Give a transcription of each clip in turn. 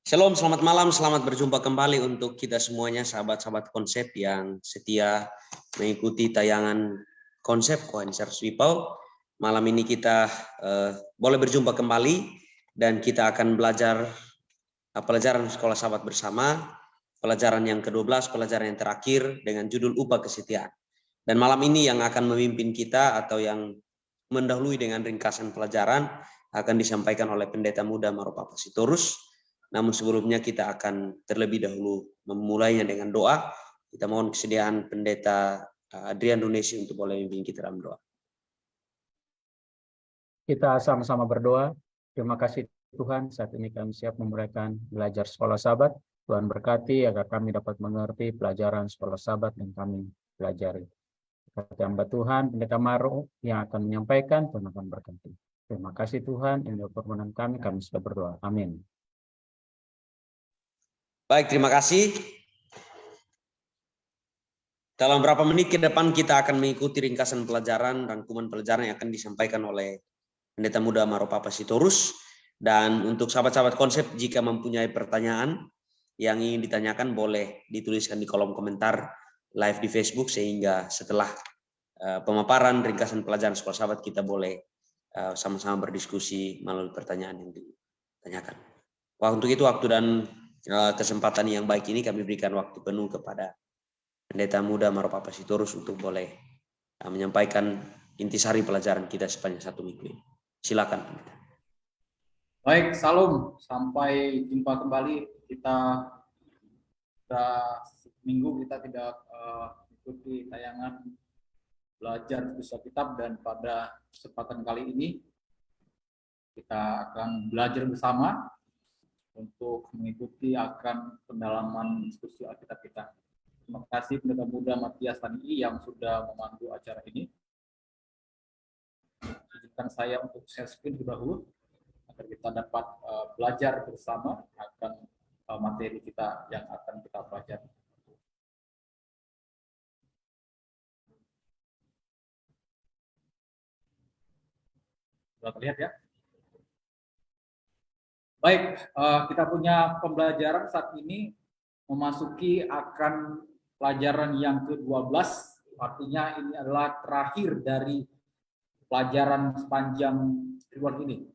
Shalom, selamat malam, selamat berjumpa kembali untuk kita semuanya, sahabat-sahabat konsep yang setia mengikuti tayangan konsep Kohenser Swipau. Malam ini kita boleh berjumpa kembali dan kita akan belajar pelajaran sekolah sahabat bersama, pelajaran yang ke-12, pelajaran yang terakhir dengan judul Upah Kesetiaan. Dan malam ini yang akan memimpin kita atau yang mendahului dengan ringkasan pelajaran akan disampaikan oleh Pendeta Muda Maropaapa Sitorus. Namun sebelumnya kita akan terlebih dahulu memulainya dengan doa. Kita mohon kesediaan Pendeta Adrian Dunesi untuk boleh memimpin kita dalam doa. Kita sama-sama berdoa. Terima kasih Tuhan, saat ini kami siap memulaikan belajar sekolah sahabat. Tuhan berkati agar kami dapat mengerti pelajaran sekolah sahabat yang kami pelajari. Berkati hamba Tuhan, Pendeta Maro yang akan menyampaikan, Tuhan akan berkati. Terima kasih Tuhan, ini permohonan kami sudah berdoa. Amin. Baik, terima kasih. Dalam beberapa menit ke depan kita akan mengikuti ringkasan pelajaran, rangkuman pelajaran yang akan disampaikan oleh Pendeta Muda Maropaapa Sitorus. Dan untuk sahabat-sahabat konsep, jika mempunyai pertanyaan yang ingin ditanyakan, boleh dituliskan di kolom komentar live di Facebook, sehingga setelah pemaparan ringkasan pelajaran sekolah sahabat, kita boleh sama-sama berdiskusi melalui pertanyaan yang ditanyakan. Untuk itu, waktu dan kesempatan yang baik ini kami berikan waktu penuh kepada Pendeta Muda Maropaapa Sitorus untuk boleh menyampaikan intisari pelajaran kita sepanjang satu minggu ini. Silakan. Baik, salam. Sampai jumpa kembali. Kita sudah minggu kita tidak mengikuti tayangan belajar kisah kitab, dan pada kesempatan kali ini kita akan belajar bersama untuk mengikuti akan pendalaman diskusi Alkitab kita. Terima kasih Pendeta Muda Matias Tani yang sudah memandu acara ini. Izinkan saya untuk share screen terlebih dahulu agar kita dapat belajar bersama akan materi kita yang akan kita pelajari. Sudah terlihat ya? Baik, kita punya pembelajaran saat ini memasuki akan pelajaran yang ke-12, artinya ini adalah terakhir dari pelajaran sepanjang reward ini.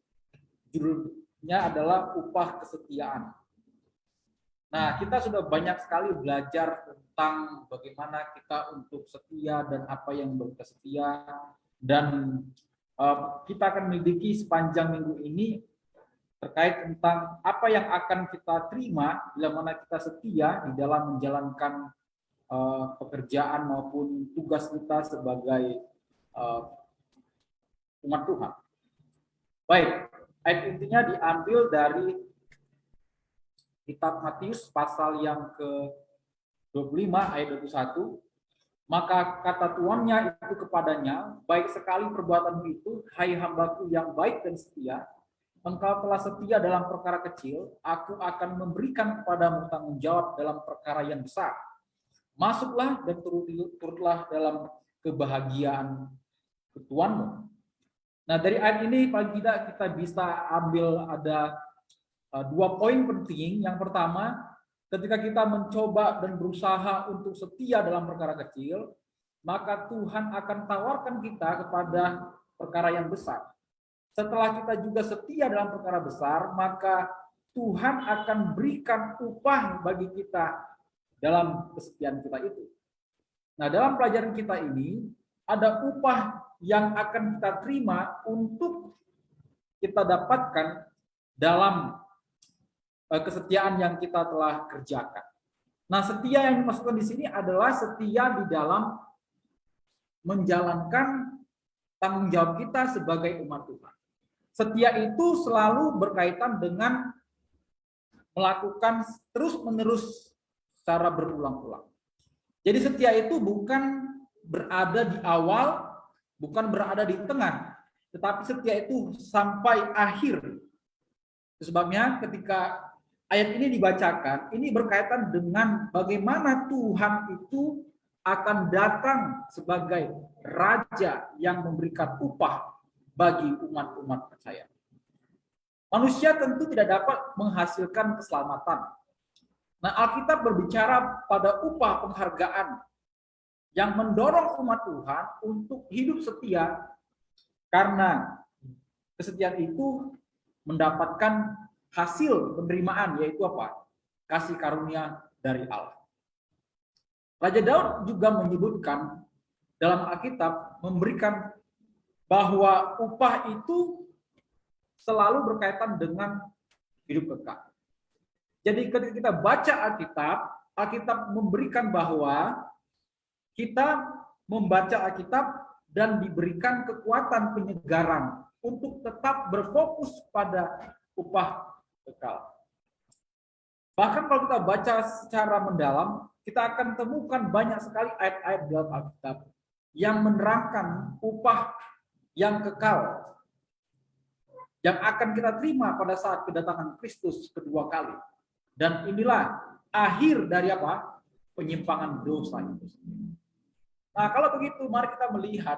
Judulnya adalah Upah Kesetiaan. Nah, kita sudah banyak sekali belajar tentang bagaimana kita untuk setia dan apa yang berkesetia, dan kita akan memiliki sepanjang minggu ini terkait tentang apa yang akan kita terima bila mana kita setia di dalam menjalankan pekerjaan maupun tugas kita sebagai umat Tuhan. Baik, ayat intinya diambil dari kitab Matius pasal yang ke-25 ayat 21. Maka kata tuannya itu kepadanya, baik sekali perbuatanmu itu, hai hambaku yang baik dan setia. Engkau telah setia dalam perkara kecil, aku akan memberikan kepadamu tanggung jawab dalam perkara yang besar. Masuklah dan turutlah dalam kebahagiaan Tuanmu. Nah, dari ayat ini paling tidak kita bisa ambil ada dua poin penting. Yang pertama, ketika kita mencoba dan berusaha untuk setia dalam perkara kecil, maka Tuhan akan tawarkan kita kepada perkara yang besar. Setelah kita juga setia dalam perkara besar, maka Tuhan akan berikan upah bagi kita dalam kesetiaan kita itu. Nah, dalam pelajaran kita ini, ada upah yang akan kita terima untuk kita dapatkan dalam kesetiaan yang kita telah kerjakan. Nah, setia yang dimaksudkan di sini adalah setia di dalam menjalankan tanggung jawab kita sebagai umat Tuhan. Setia itu selalu berkaitan dengan melakukan terus-menerus secara berulang-ulang. Jadi setia itu bukan berada di awal, bukan berada di tengah, tetapi setia itu sampai akhir. Sebabnya ketika ayat ini dibacakan, ini berkaitan dengan bagaimana Tuhan itu akan datang sebagai Raja yang memberikan upah bagi umat-umat percaya. Manusia tentu tidak dapat menghasilkan keselamatan. Nah, Alkitab berbicara pada upah penghargaan yang mendorong umat Tuhan untuk hidup setia, karena kesetiaan itu mendapatkan hasil penerimaan, yaitu apa? Kasih karunia dari Allah. Raja Daud juga menyebutkan dalam Alkitab, memberikan bahwa upah itu selalu berkaitan dengan hidup kekal. Jadi ketika kita baca Alkitab, Alkitab memberikan bahwa kita membaca Alkitab dan diberikan kekuatan penyegaran untuk tetap berfokus pada upah kekal. Bahkan kalau kita baca secara mendalam, kita akan temukan banyak sekali ayat-ayat dalam Alkitab yang menerangkan upah yang kekal yang akan kita terima pada saat kedatangan Kristus kedua kali. Dan inilah akhir dari apa? Penyimpangan dosa itu. Nah, kalau begitu mari kita melihat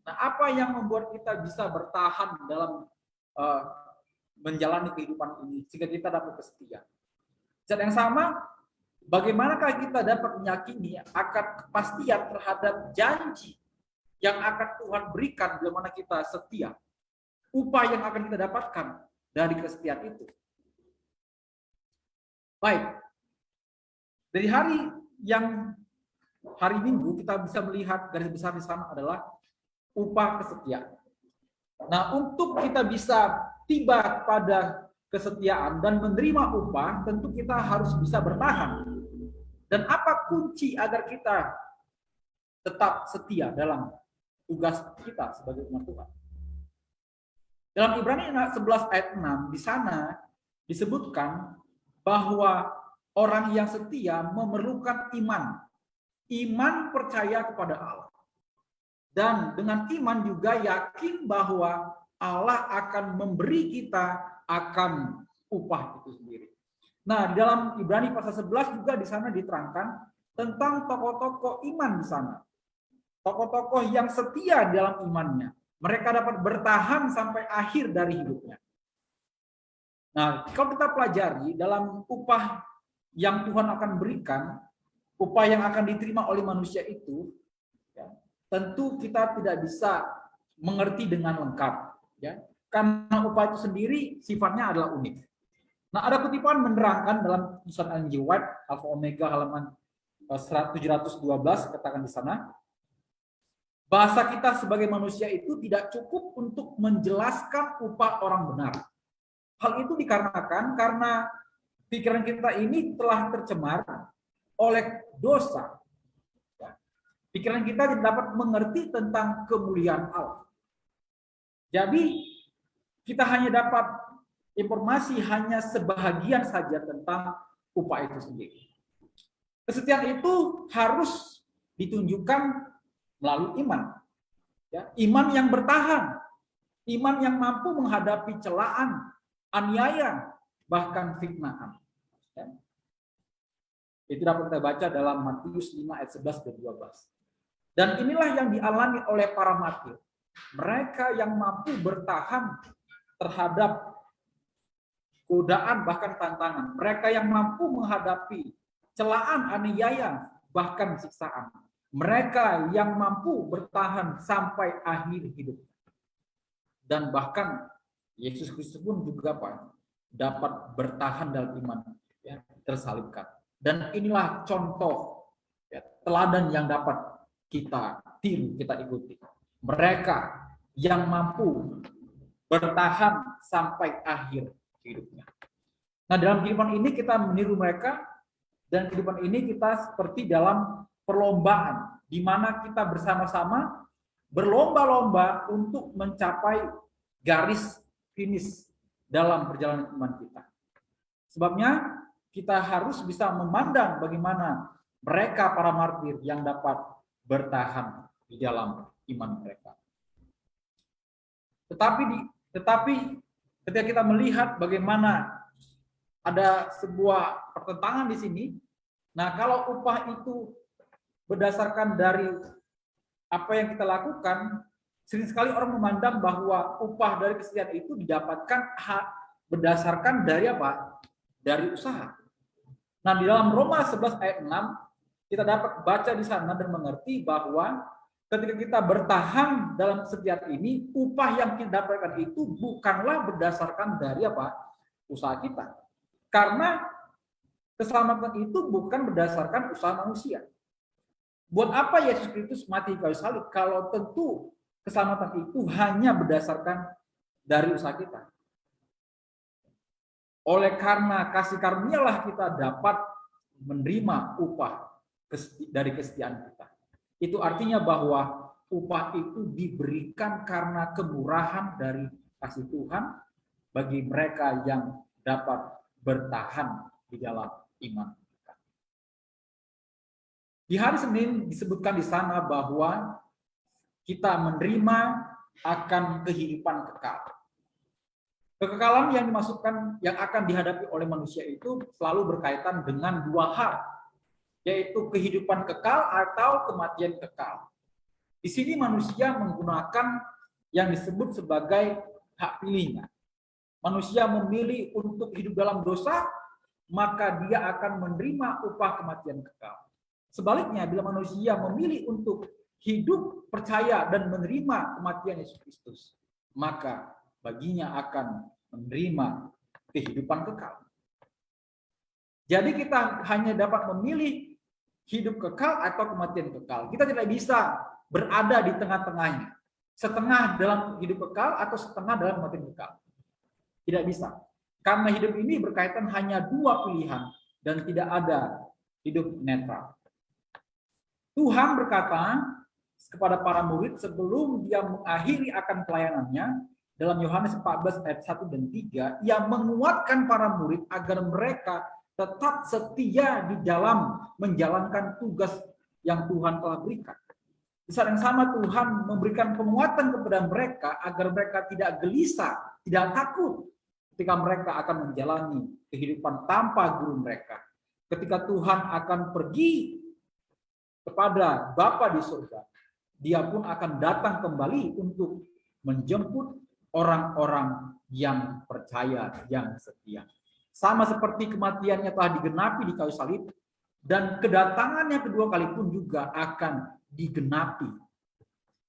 apa yang membuat kita bisa bertahan dalam menjalani kehidupan ini sehingga kita dapat kesetia. Saat yang sama, bagaimanakah kita dapat meyakini akan kepastian terhadap janji yang akan Tuhan berikan bila mana kita setia? Upah yang akan kita dapatkan dari kesetiaan itu. Baik, dari hari Minggu kita bisa melihat garis besar di sana adalah upah kesetiaan. Nah, untuk kita bisa tiba pada kesetiaan dan menerima upah, tentu kita harus bisa bertahan. Dan apa kunci agar kita tetap setia dalam tugas kita sebagai umat Tuhan? Dalam Ibrani 11 ayat 6, di sana disebutkan bahwa orang yang setia memerlukan iman. Iman percaya kepada Allah. Dan dengan iman juga yakin bahwa Allah akan memberi kita akan upah itu sendiri. Nah, di dalam Ibrani pasal 11 juga di sana diterangkan tentang tokoh-tokoh iman di sana. Tokoh-tokoh yang setia dalam imannya. Mereka dapat bertahan sampai akhir dari hidupnya. Nah, kalau kita pelajari dalam upah yang Tuhan akan berikan, upah yang akan diterima oleh manusia itu, ya, tentu kita tidak bisa mengerti dengan lengkap, ya, karena upah itu sendiri sifatnya adalah unik. Nah, ada kutipan menerangkan dalam tulisan Ellen G. White, Alpha Omega halaman 712, katakan di sana, bahasa kita sebagai manusia itu tidak cukup untuk menjelaskan upah orang benar. Hal itu dikarenakan karena pikiran kita ini telah tercemar oleh dosa. Pikiran kita tidak dapat mengerti tentang kemuliaan Allah. Jadi kita hanya dapat informasi hanya sebahagian saja tentang upah itu sendiri. Kesetiaan itu harus ditunjukkan melalui iman. Ya, iman yang bertahan, iman yang mampu menghadapi celaan, aniaya, bahkan fitnahan. Ya. Itu dapat kita baca dalam Matius 5 ayat 11 dan 12. Dan inilah yang dialami oleh para martir. Mereka yang mampu bertahan terhadap godaan bahkan tantangan. Mereka yang mampu menghadapi celaan, aniaya, bahkan siksaan. Mereka yang mampu bertahan sampai akhir hidup. Dan bahkan Yesus Kristus pun juga dapat bertahan dalam iman, ya, tersalibkan. Dan inilah contoh, ya, teladan yang dapat kita tiru, kita ikuti. Mereka yang mampu bertahan sampai akhir hidupnya. Nah, dalam kehidupan ini kita meniru mereka, dan kehidupan ini kita seperti dalam perlombaan, di mana kita bersama-sama berlomba-lomba untuk mencapai garis finish dalam perjalanan iman kita. Sebabnya kita harus bisa memandang bagaimana mereka para martir yang dapat bertahan di dalam iman mereka. Tetapi ketika kita melihat bagaimana ada sebuah pertentangan di sini, nah kalau upah itu berdasarkan dari apa yang kita lakukan, sering sekali orang memandang bahwa upah dari kesetiaan itu didapatkan berdasarkan dari apa? Dari usaha. Nah, di dalam Roma 11 ayat 6 kita dapat baca di sana dan mengerti bahwa ketika kita bertahan dalam setiap ini, upah yang kita dapatkan itu bukanlah berdasarkan dari apa? Usaha kita. Karena keselamatan itu bukan berdasarkan usaha manusia. Buat apa Yesus Kristus mati di kayu salib kalau tentu keselamatan itu hanya berdasarkan dari usaha kita. Oleh karena kasih karunialah kita dapat menerima upah dari kesetiaan kita. Itu artinya bahwa upah itu diberikan karena kemurahan dari kasih Tuhan bagi mereka yang dapat bertahan di dalam iman. Di hari Senin disebutkan di sana bahwa kita menerima akan kehidupan kekal. Kekekalan yang dimaksudkan yang akan dihadapi oleh manusia itu selalu berkaitan dengan dua hal, yaitu kehidupan kekal atau kematian kekal. Di sini manusia menggunakan yang disebut sebagai hak pilihnya. Manusia memilih untuk hidup dalam dosa, maka dia akan menerima upah kematian kekal. Sebaliknya, bila manusia memilih untuk hidup percaya dan menerima kematian Yesus Kristus, maka baginya akan menerima kehidupan kekal. Jadi kita hanya dapat memilih hidup kekal atau kematian kekal. Kita tidak bisa berada di tengah-tengahnya. Setengah dalam hidup kekal atau setengah dalam kematian kekal. Tidak bisa. Karena hidup ini berkaitan hanya dua pilihan dan tidak ada hidup netral. Tuhan berkata kepada para murid sebelum dia mengakhiri akan pelayanannya, dalam Yohanes 14 ayat 1 dan 3, ia menguatkan para murid agar mereka tetap setia di dalam menjalankan tugas yang Tuhan telah berikan. Di saat yang sama Tuhan memberikan penguatan kepada mereka agar mereka tidak gelisah, tidak takut ketika mereka akan menjalani kehidupan tanpa guru mereka. Ketika Tuhan akan pergi kepada Bapa di surga, dia pun akan datang kembali untuk menjemput orang-orang yang percaya, yang setia. Sama seperti kematiannya telah digenapi di kayu salib, dan kedatangannya kedua kali pun juga akan digenapi.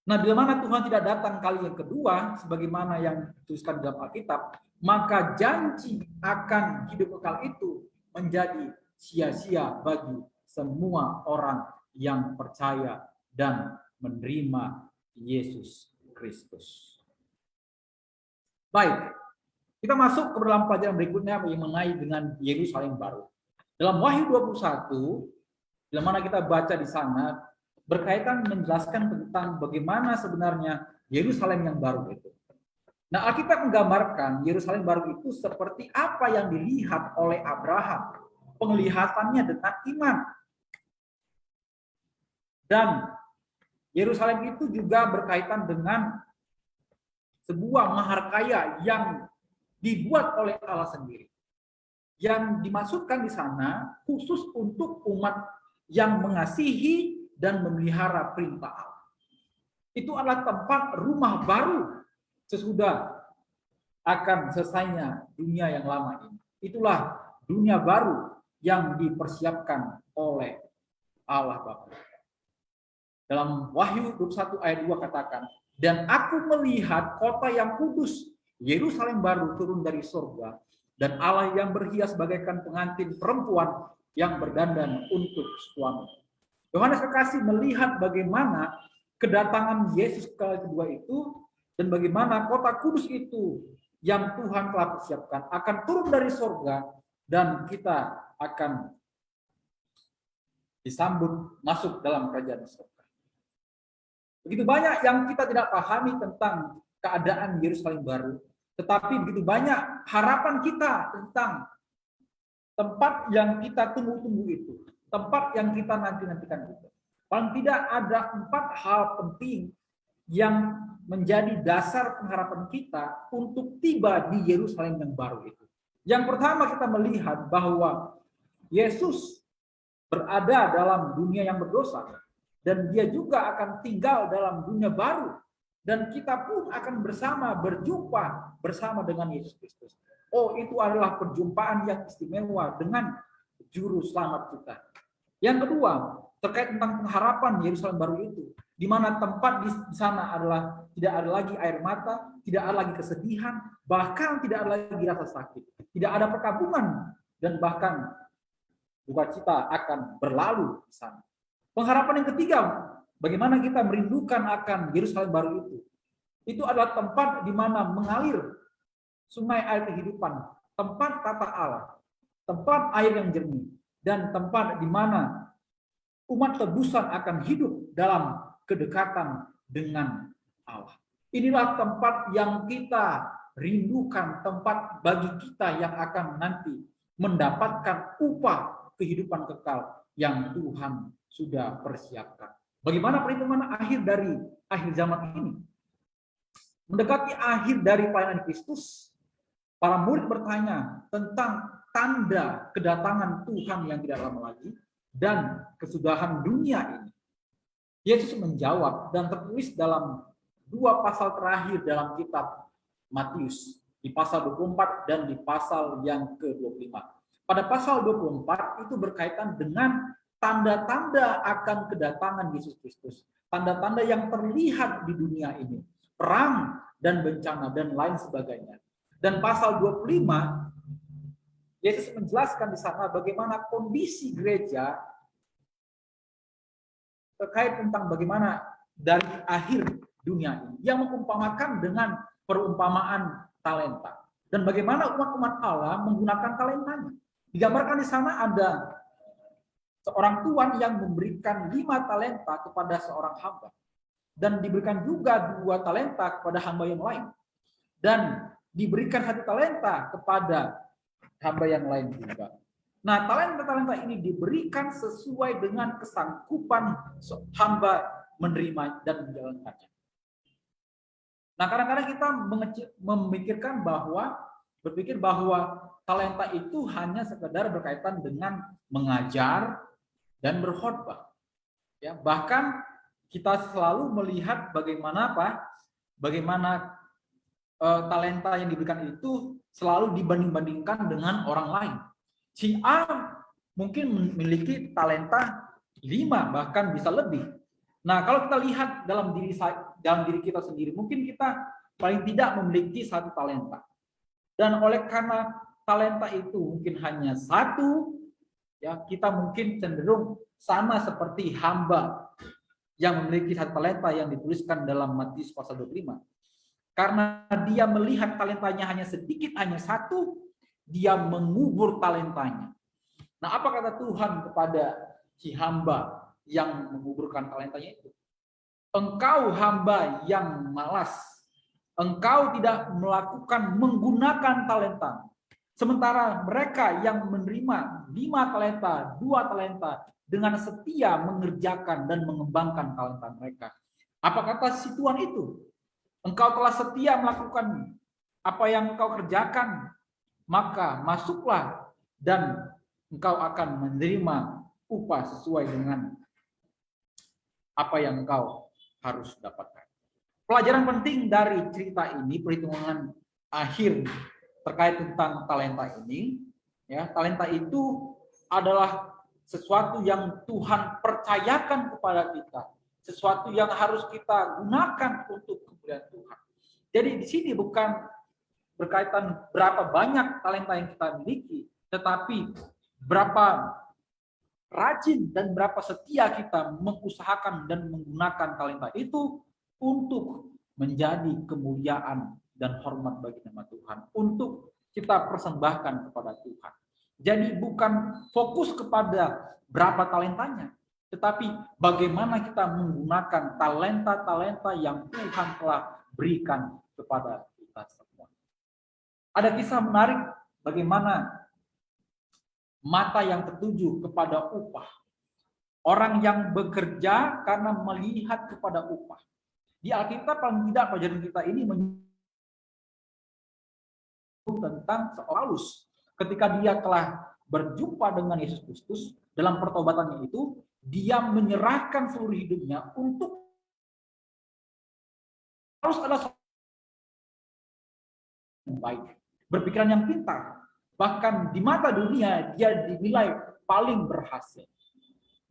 Nah, bila mana Tuhan tidak datang kali yang kedua, sebagaimana yang dituliskan dalam Alkitab, maka janji akan hidup kekal itu menjadi sia-sia bagi semua orang yang percaya dan menerima Yesus Kristus. Baik, kita masuk ke dalam pelajaran berikutnya mengenai dengan Yerusalem baru. Dalam Wahyu 21, di mana kita baca di sana, berkaitan menjelaskan tentang bagaimana sebenarnya Yerusalem yang baru itu. Nah, Alkitab menggambarkan Yerusalem baru itu seperti apa yang dilihat oleh Abraham. Penglihatannya dengan iman. Dan Yerusalem itu juga berkaitan dengan sebuah maharkaya yang dibuat oleh Allah sendiri. Yang dimaksudkan di sana khusus untuk umat yang mengasihi dan memelihara perintah Allah. Itu adalah tempat rumah baru sesudah akan selesainya dunia yang lama ini. Itulah dunia baru yang dipersiapkan oleh Allah Bapa. Dalam Wahyu 21 ayat 2 katakan, dan aku melihat kota yang kudus, Yerusalem baru turun dari surga, dan Allah yang berhias bagaikan pengantin perempuan yang berdandan untuk suami. Yohanes Kekasih melihat bagaimana kedatangan Yesus kali kedua itu, dan bagaimana kota kudus itu yang Tuhan telah persiapkan akan turun dari surga, dan kita akan disambut masuk dalam kerajaan surga. Begitu banyak yang kita tidak pahami tentang keadaan Yerusalem baru, tetapi begitu banyak harapan kita tentang tempat yang kita tunggu-tunggu itu, tempat yang kita nanti-nantikan itu. Paling tidak ada 4 hal penting yang menjadi dasar pengharapan kita untuk tiba di Yerusalem yang baru itu. Yang pertama, kita melihat bahwa Yesus berada dalam dunia yang berdosa, dan dia juga akan tinggal dalam dunia baru, dan kita pun akan bersama berjumpa bersama dengan Yesus Kristus. Oh, itu adalah perjumpaan yang istimewa dengan juru selamat kita. Yang kedua, terkait tentang pengharapan Yerusalem baru itu, di mana tempat di sana adalah tidak ada lagi air mata, tidak ada lagi kesedihan, bahkan tidak ada lagi rasa sakit, tidak ada perkabungan, dan bahkan duka cita akan berlalu di sana. Pengharapan yang ketiga, bagaimana kita merindukan akan Yerusalem baru itu. Itu adalah tempat di mana mengalir sungai air kehidupan, tempat tata Allah, tempat air yang jernih, dan tempat di mana umat tebusan akan hidup dalam kedekatan dengan Allah. Inilah tempat yang kita rindukan, tempat bagi kita yang akan nanti mendapatkan upah kehidupan kekal yang Tuhan sudah persiapkan. Bagaimana perhitungan akhir dari akhir zaman ini? Mendekati akhir dari pelayanan Kristus, para murid bertanya tentang tanda kedatangan Tuhan yang tidak lama lagi dan kesudahan dunia ini. Yesus menjawab dan tertulis dalam 2 pasal terakhir dalam kitab Matius, di pasal 24 dan di pasal yang ke-25. Pada pasal 24 itu berkaitan dengan tanda-tanda akan kedatangan Yesus Kristus. Tanda-tanda yang terlihat di dunia ini. Perang dan bencana dan lain sebagainya. Dan pasal 25, Yesus menjelaskan di sana bagaimana kondisi gereja terkait tentang bagaimana dari akhir dunia ini. Yang mengumpamakan dengan perumpamaan talenta. Dan bagaimana umat-umat Allah menggunakan talentanya. Digambarkan di sana ada seorang tuan yang memberikan 5 talenta kepada seorang hamba. Dan diberikan juga 2 talenta kepada hamba yang lain. Dan diberikan 1 talenta kepada hamba yang lain juga. Nah, talenta-talenta ini diberikan sesuai dengan kesanggupan hamba menerima dan menjalankannya. Nah, kadang-kadang kita memikirkan berpikir bahwa talenta itu hanya sekedar berkaitan dengan mengajar dan berkhotbah. Ya, bahkan kita selalu melihat bagaimana talenta yang diberikan itu selalu dibanding-bandingkan dengan orang lain. Si A mungkin memiliki talenta 5, bahkan bisa lebih. Nah, kalau kita lihat dalam diri kita sendiri, mungkin kita paling tidak memiliki 1 talenta. Dan oleh karena talenta itu mungkin hanya 1, ya, kita mungkin cenderung sama seperti hamba yang memiliki 1 talenta yang dituliskan dalam Matius pasal 25. Karena dia melihat talentanya hanya sedikit, hanya 1, dia mengubur talentanya. Nah, apa kata Tuhan kepada si hamba yang menguburkan talentanya itu? Engkau hamba yang malas, engkau tidak menggunakan talenta. Sementara mereka yang menerima 5 talenta, 2 talenta, dengan setia mengerjakan dan mengembangkan talenta mereka. Apa kata si tuan itu? Engkau telah setia melakukan apa yang engkau kerjakan, maka masuklah dan engkau akan menerima upah sesuai dengan apa yang engkau harus dapatkan. Pelajaran penting dari cerita ini, perhitungan akhir terkait tentang talenta ini, ya, talenta itu adalah sesuatu yang Tuhan percayakan kepada kita, sesuatu yang harus kita gunakan untuk kemuliaan Tuhan. Jadi di sini bukan berkaitan berapa banyak talenta yang kita miliki, tetapi berapa rajin dan berapa setia kita mengusahakan dan menggunakan talenta itu untuk menjadi kemuliaan dan hormat bagi nama Tuhan, untuk kita persembahkan kepada Tuhan. Jadi bukan fokus kepada berapa talentanya, tetapi bagaimana kita menggunakan talenta-talenta yang Tuhan telah berikan kepada kita semua. Ada kisah menarik bagaimana mata yang tertuju kepada upah. Orang yang bekerja karena melihat kepada upah. Di Alkitab paling tidak pelajaran kita ini tentang Paulus. Ketika dia telah berjumpa dengan Yesus Kristus, dalam pertobatannya itu, dia menyerahkan seluruh hidupnya untuk harus ada yang baik. berpikiran yang pintar. Bahkan di mata dunia dia dinilai paling berhasil.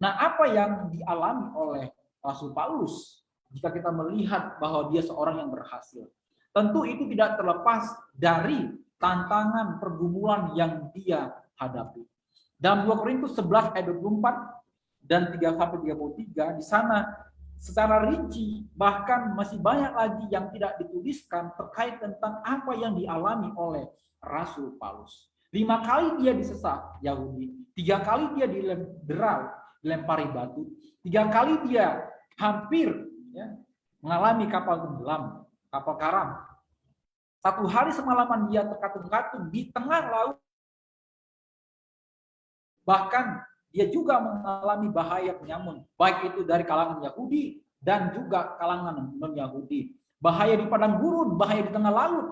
Nah, apa yang dialami oleh Rasul Paulus jika kita melihat bahwa dia seorang yang berhasil? Tentu itu tidak terlepas dari tantangan pergumulan yang dia hadapi. Dalam 2 Korintus 11 ayat 24 dan 3-33 di sana secara rinci bahkan masih banyak lagi yang tidak dituliskan terkait tentang apa yang dialami oleh Rasul Paulus. 5 kali dia disesat Yahudi, 3 kali dia dilempari batu, 3 kali dia hampir mengalami kapal tenggelam, kapal karam. 1 hari semalaman dia terkatung-katung di tengah laut. Bahkan dia juga mengalami bahaya penyamun, baik itu dari kalangan Yahudi dan juga kalangan non-Yahudi. Bahaya di padang gurun, bahaya di tengah laut.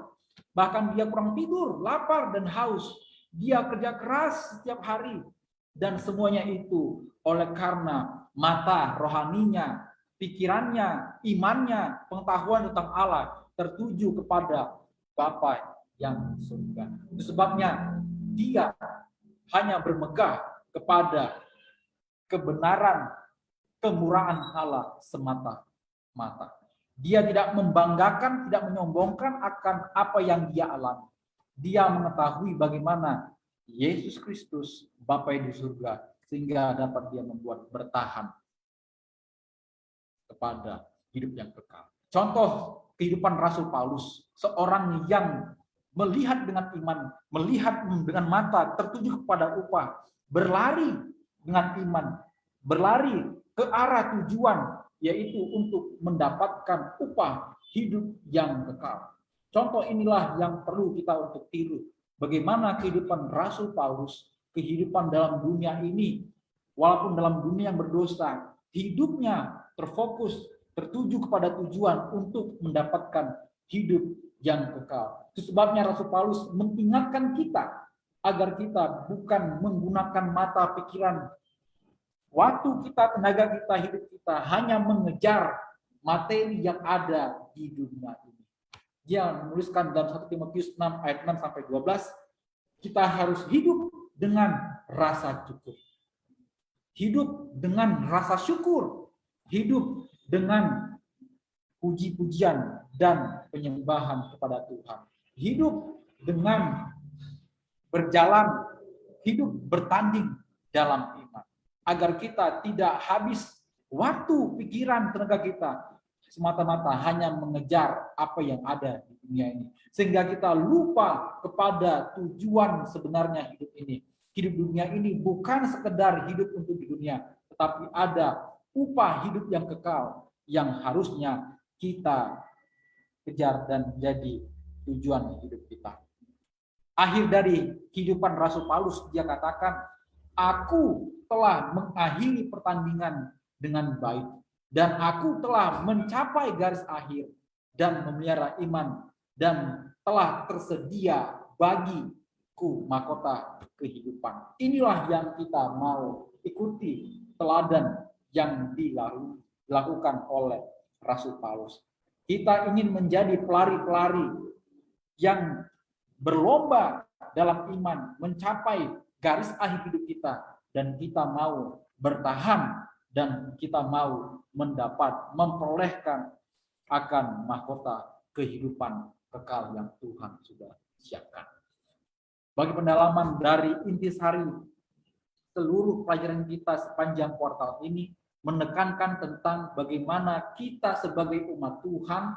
Bahkan dia kurang tidur, lapar dan haus. Dia kerja keras setiap hari. Dan semuanya itu oleh karena mata rohaninya, pikirannya, imannya, pengetahuan tentang Allah tertuju kepada Bapa yang surga. Itu sebabnya dia hanya bermegah kepada kebenaran, kemurahan Allah semata-mata. Dia tidak membanggakan, tidak menyombongkan akan apa yang dia alami. Dia mengetahui bagaimana Yesus Kristus, Bapa di surga, sehingga dapat dia membuat bertahan kepada hidup yang kekal. Contoh kehidupan Rasul Paulus, seorang yang melihat dengan iman, melihat dengan mata, tertuju kepada upah, berlari dengan iman, berlari ke arah tujuan, yaitu untuk mendapatkan upah hidup yang kekal. Contoh inilah yang perlu kita untuk tiru. Bagaimana kehidupan Rasul Paulus, kehidupan dalam dunia ini, walaupun dalam dunia yang berdosa, hidupnya terfokus, tertuju kepada tujuan untuk mendapatkan hidup yang kekal. Itu sebabnya Rasul Paulus mengingatkan kita agar kita bukan menggunakan mata pikiran, waktu kita, tenaga kita, hidup kita hanya mengejar materi yang ada di dunia ini. Dia menuliskan dalam 1 Timotius 6 ayat 6 sampai 12, kita harus hidup dengan rasa cukup. Hidup dengan rasa syukur, hidup dengan puji-pujian dan penyembahan kepada Tuhan. Hidup dengan berjalan, hidup bertanding dalam iman. Agar kita tidak habis waktu, pikiran, tenaga kita semata-mata hanya mengejar apa yang ada di dunia ini. Sehingga kita lupa kepada tujuan sebenarnya hidup ini. Hidup dunia ini bukan sekedar hidup untuk di dunia, tetapi ada upah hidup yang kekal yang harusnya kita kejar dan jadi tujuan hidup kita. Akhir dari kehidupan Rasul Paulus, dia katakan, aku telah mengakhiri pertandingan dengan baik, dan aku telah mencapai garis akhir dan memelihara iman, dan telah tersedia bagiku mahkota kehidupan. Inilah yang kita mau ikuti, teladan yang dilakukan oleh Rasul Paulus. Kita ingin menjadi pelari-pelari yang berlomba dalam iman, mencapai garis akhir hidup kita, dan kita mau bertahan, dan kita mau memperolehkan akan mahkota kehidupan kekal yang Tuhan sudah siapkan. Bagi pendalaman dari intisari seluruh pelajaran kita sepanjang kuartal ini menekankan tentang bagaimana kita sebagai umat Tuhan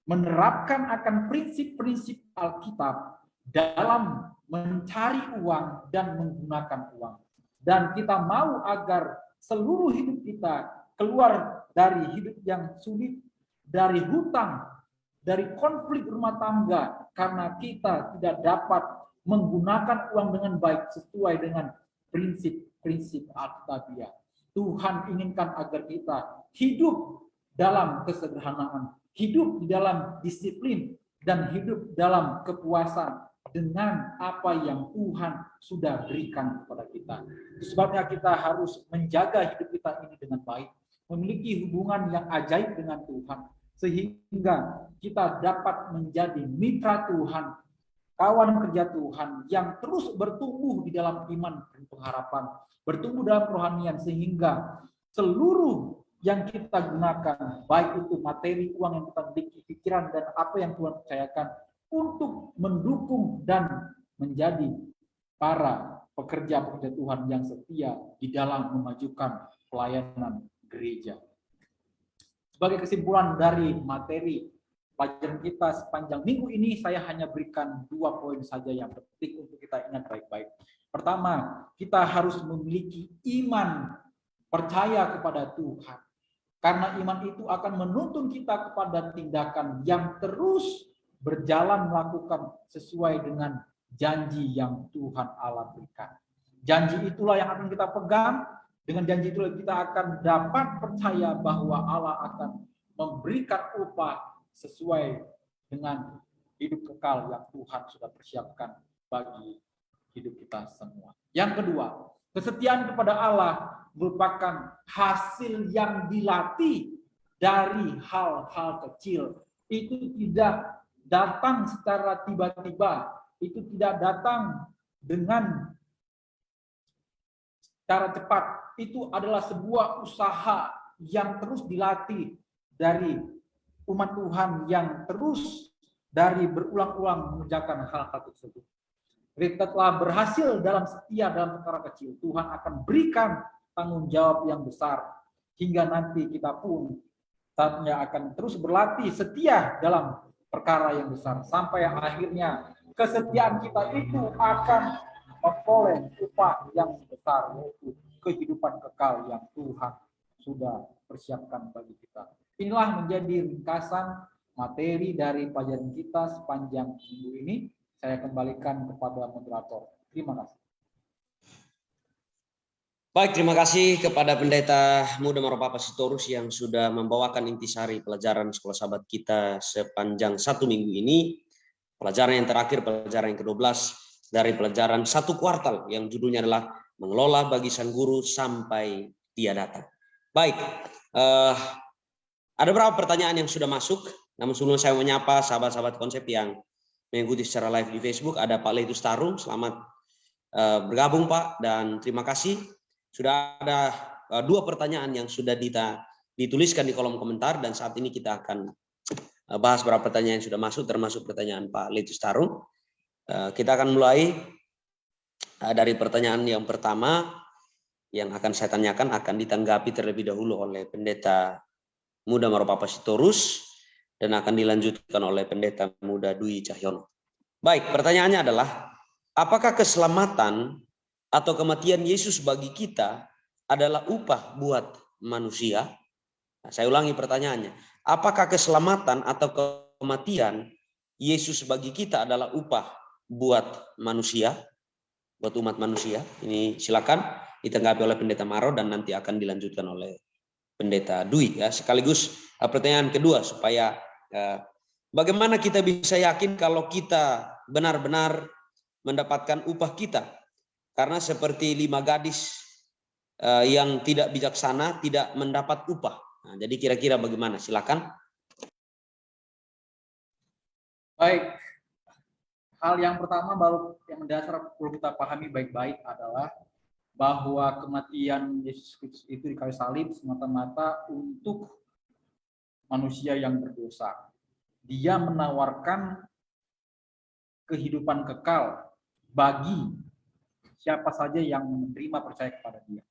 menerapkan akan prinsip-prinsip Alkitab dalam mencari uang dan menggunakan uang. Dan kita mau agar seluruh hidup kita keluar dari hidup yang sulit, dari hutang, dari konflik rumah tangga, karena kita tidak dapat menggunakan uang dengan baik sesuai dengan prinsip-prinsip Alkitabiah. Tuhan inginkan agar kita hidup dalam kesederhanaan, hidup di dalam disiplin, dan hidup dalam kepuasan dengan apa yang Tuhan sudah berikan kepada kita. Sebabnya kita harus menjaga hidup kita ini dengan baik, memiliki hubungan yang ajaib dengan Tuhan, sehingga kita dapat menjadi mitra Tuhan kawan kerja Tuhan yang terus bertumbuh di dalam iman dan pengharapan, bertumbuh dalam kerohanian, sehingga seluruh yang kita gunakan, baik itu materi, uang yang kita miliki, pikiran, dan apa yang Tuhan percayakan, untuk mendukung dan menjadi para pekerja-pekerja Tuhan yang setia di dalam memajukan pelayanan gereja. Sebagai kesimpulan dari materi pelajaran kita sepanjang minggu ini, saya hanya berikan 2 poin saja yang penting untuk kita ingat baik-baik. Pertama, kita harus memiliki iman percaya kepada Tuhan. Karena iman itu akan menuntun kita kepada tindakan yang terus berjalan melakukan sesuai dengan janji yang Tuhan Allah berikan. Janji itulah yang akan kita pegang. Dengan janji itulah kita akan dapat percaya bahwa Allah akan memberikan upah sesuai dengan hidup kekal yang Tuhan sudah persiapkan bagi hidup kita semua. Yang kedua, kesetiaan kepada Allah merupakan hasil yang dilatih dari hal-hal kecil. Itu tidak datang secara tiba-tiba, itu tidak datang dengan cara cepat. Itu adalah sebuah usaha yang terus dilatih dari umat Tuhan yang terus dari berulang-ulang mengerjakan hal-hal tersebut. Kita telah berhasil dalam setia dalam perkara kecil, Tuhan akan berikan tanggung jawab yang besar, hingga nanti kita pun saatnya akan terus berlatih setia dalam perkara yang besar, sampai akhirnya kesetiaan kita itu akan memperoleh upah yang besar, yaitu kehidupan kekal yang Tuhan sudah persiapkan bagi kita. Inilah menjadi ringkasan materi dari pelajaran kita sepanjang minggu ini. Saya kembalikan kepada moderator. Terima kasih. Baik, terima kasih kepada Pendeta Muda Maropapa Sitorus yang sudah membawakan intisari pelajaran sekolah sahabat kita sepanjang 1 minggu ini. Pelajaran yang terakhir, pelajaran yang ke-12 dari pelajaran 1 kuartal yang judulnya adalah mengelola bagi sang guru sampai dia datang. Baik, ada beberapa pertanyaan yang sudah masuk, namun sebelum saya menyapa sahabat-sahabat konsep yang mengikuti secara live di Facebook, ada Pak Letus Tarung, selamat bergabung Pak, dan terima kasih. Sudah ada 2 pertanyaan yang sudah dituliskan di kolom komentar, dan saat ini kita akan bahas beberapa pertanyaan yang sudah masuk, termasuk pertanyaan Pak Letus Tarung. Kita akan mulai dari pertanyaan yang pertama yang akan saya tanyakan, akan ditanggapi terlebih dahulu oleh Pendeta Muda Maropapa Sitorus dan akan dilanjutkan oleh Pendeta Muda Dwi Cahyono. Baik, pertanyaannya adalah, apakah keselamatan atau kematian Yesus bagi kita adalah upah buat manusia? Nah, saya ulangi pertanyaannya. Apakah keselamatan atau kematian Yesus bagi kita adalah upah buat manusia, buat umat manusia? Ini silakan ditanggapi oleh Pendeta Maro dan nanti akan dilanjutkan oleh Pendeta Dwi. Ya, sekaligus pertanyaan kedua, supaya bagaimana kita bisa yakin kalau kita benar-benar mendapatkan upah kita? Karena seperti 5 gadis yang tidak bijaksana tidak mendapat upah. Nah, jadi kira-kira bagaimana? Silakan. Baik, hal yang pertama baru yang mendasar perlu kita pahami baik-baik adalah bahwa kematian Yesus Kristus itu di kayu salib semata-mata untuk manusia yang berdosa. Dia menawarkan kehidupan kekal bagi siapa saja yang menerima percaya kepada dia.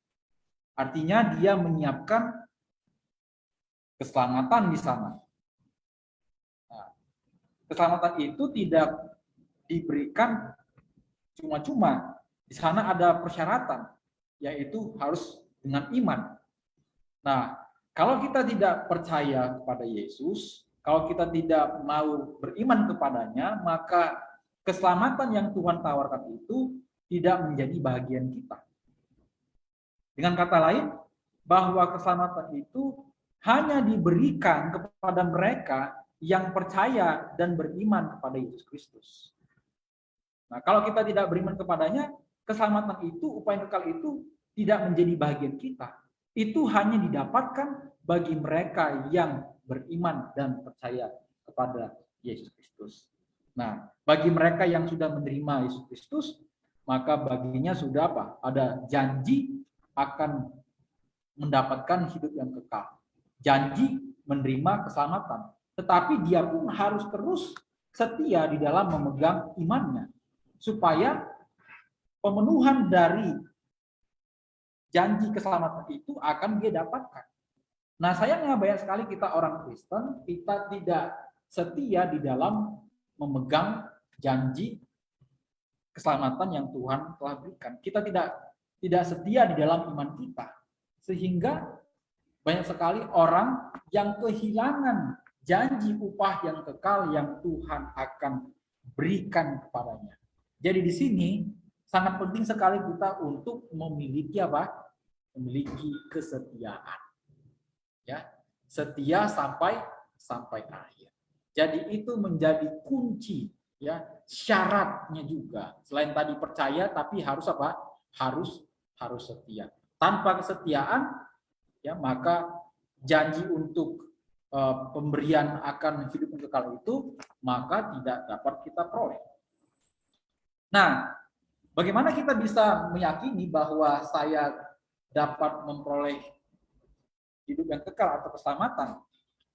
Artinya dia menyiapkan keselamatan di sana. Nah, keselamatan itu tidak diberikan cuma-cuma. Di sana ada persyaratan, yaitu harus dengan iman. Nah, kalau kita tidak percaya kepada Yesus, kalau kita tidak mau beriman kepadanya, maka keselamatan yang Tuhan tawarkan itu tidak menjadi bagian kita. Dengan kata lain, bahwa keselamatan itu hanya diberikan kepada mereka yang percaya dan beriman kepada Yesus Kristus. Nah, kalau kita tidak beriman kepadanya, keselamatan itu, upah yang kekal itu tidak menjadi bagian kita. Itu hanya didapatkan bagi mereka yang beriman dan percaya kepada Yesus Kristus. Nah, Bagi mereka yang sudah menerima Yesus Kristus, maka baginya sudah apa? Ada janji akan mendapatkan hidup yang kekal. Janji menerima keselamatan. Tetapi dia pun harus terus setia di dalam memegang imannya. Supaya pemenuhan dari janji keselamatan itu akan dia dapatkan. Nah, sayangnya banyak sekali kita orang Kristen, kita tidak setia di dalam memegang janji keselamatan yang Tuhan telah berikan. Kita tidak setia di dalam iman kita. Sehingga banyak sekali orang yang kehilangan janji upah yang kekal yang Tuhan akan berikan kepadanya. Jadi di sini sangat penting sekali kita untuk memiliki apa? Memiliki kesetiaan. Ya, setia sampai akhir. Jadi itu menjadi kunci, ya, syaratnya juga. Selain tadi percaya, tapi harus apa? Harus setia. Tanpa kesetiaan, ya, maka janji untuk pemberian akan hidup yang kekal itu maka tidak dapat kita peroleh. Nah, bagaimana kita bisa meyakini bahwa saya dapat memperoleh hidup yang kekal atau keselamatan?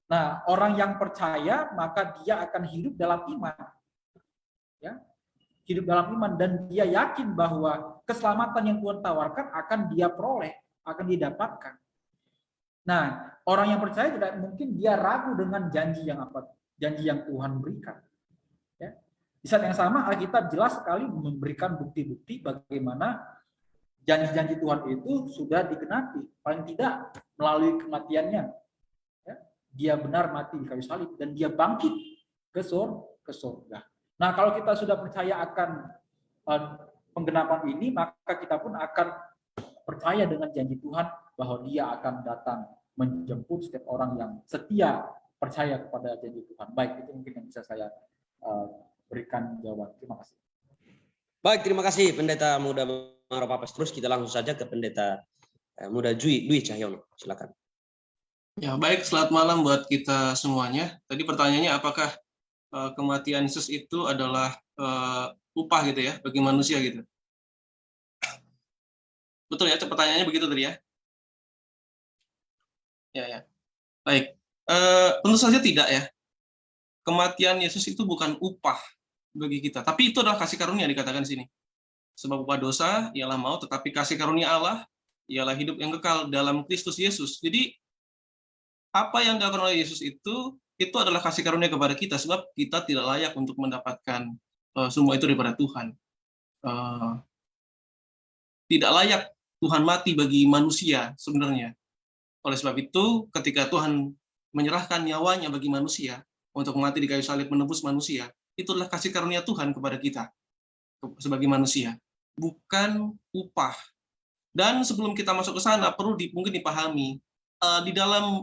Nah, orang yang percaya maka dia akan hidup dalam iman. Ya. Hidup dalam iman dan dia yakin bahwa keselamatan yang Tuhan tawarkan akan dia peroleh, akan didapatkan. Nah, orang yang percaya tidak mungkin dia ragu dengan janji yang Tuhan berikan. Ya. Di saat yang sama Alkitab jelas sekali memberikan bukti-bukti bagaimana janji-janji Tuhan itu sudah digenapi, paling tidak melalui kematiannya. Ya. Dia benar mati di kayu salib dan dia bangkit ke surga. Nah, kalau kita sudah percaya akan penggenapan ini, maka kita pun akan percaya dengan janji Tuhan bahwa dia akan datang menjemput setiap orang yang setia percaya kepada janji Tuhan. Baik, itu mungkin yang bisa saya berikan jawaban. Terima kasih. Baik, terima kasih Pendeta Muda Maropapas. Terus kita langsung saja ke Pendeta Muda Dwi Cahyono. Silakan. Ya, baik, selamat malam buat kita semuanya. Tadi pertanyaannya apakah kematian Yesus itu adalah upah gitu ya bagi manusia gitu. Betul ya, pertanyaannya begitu tadi ya? Ya. Baik. Tentu saja tidak ya. Kematian Yesus itu bukan upah bagi kita, tapi itu adalah kasih karunia dikatakan di sini. Sebab upah dosa ialah maut, tetapi kasih karunia Allah ialah hidup yang kekal dalam Kristus Yesus. Jadi apa yang dilakukan oleh Yesus itu adalah kasih karunia kepada kita, sebab kita tidak layak untuk mendapatkan semua itu daripada Tuhan. Tidak layak Tuhan mati bagi manusia sebenarnya. Oleh sebab itu, ketika Tuhan menyerahkan nyawanya bagi manusia untuk mati di kayu salib menebus manusia, itulah kasih karunia Tuhan kepada kita sebagai manusia, bukan upah. Dan sebelum kita masuk ke sana, perlu mungkin dipahami di dalam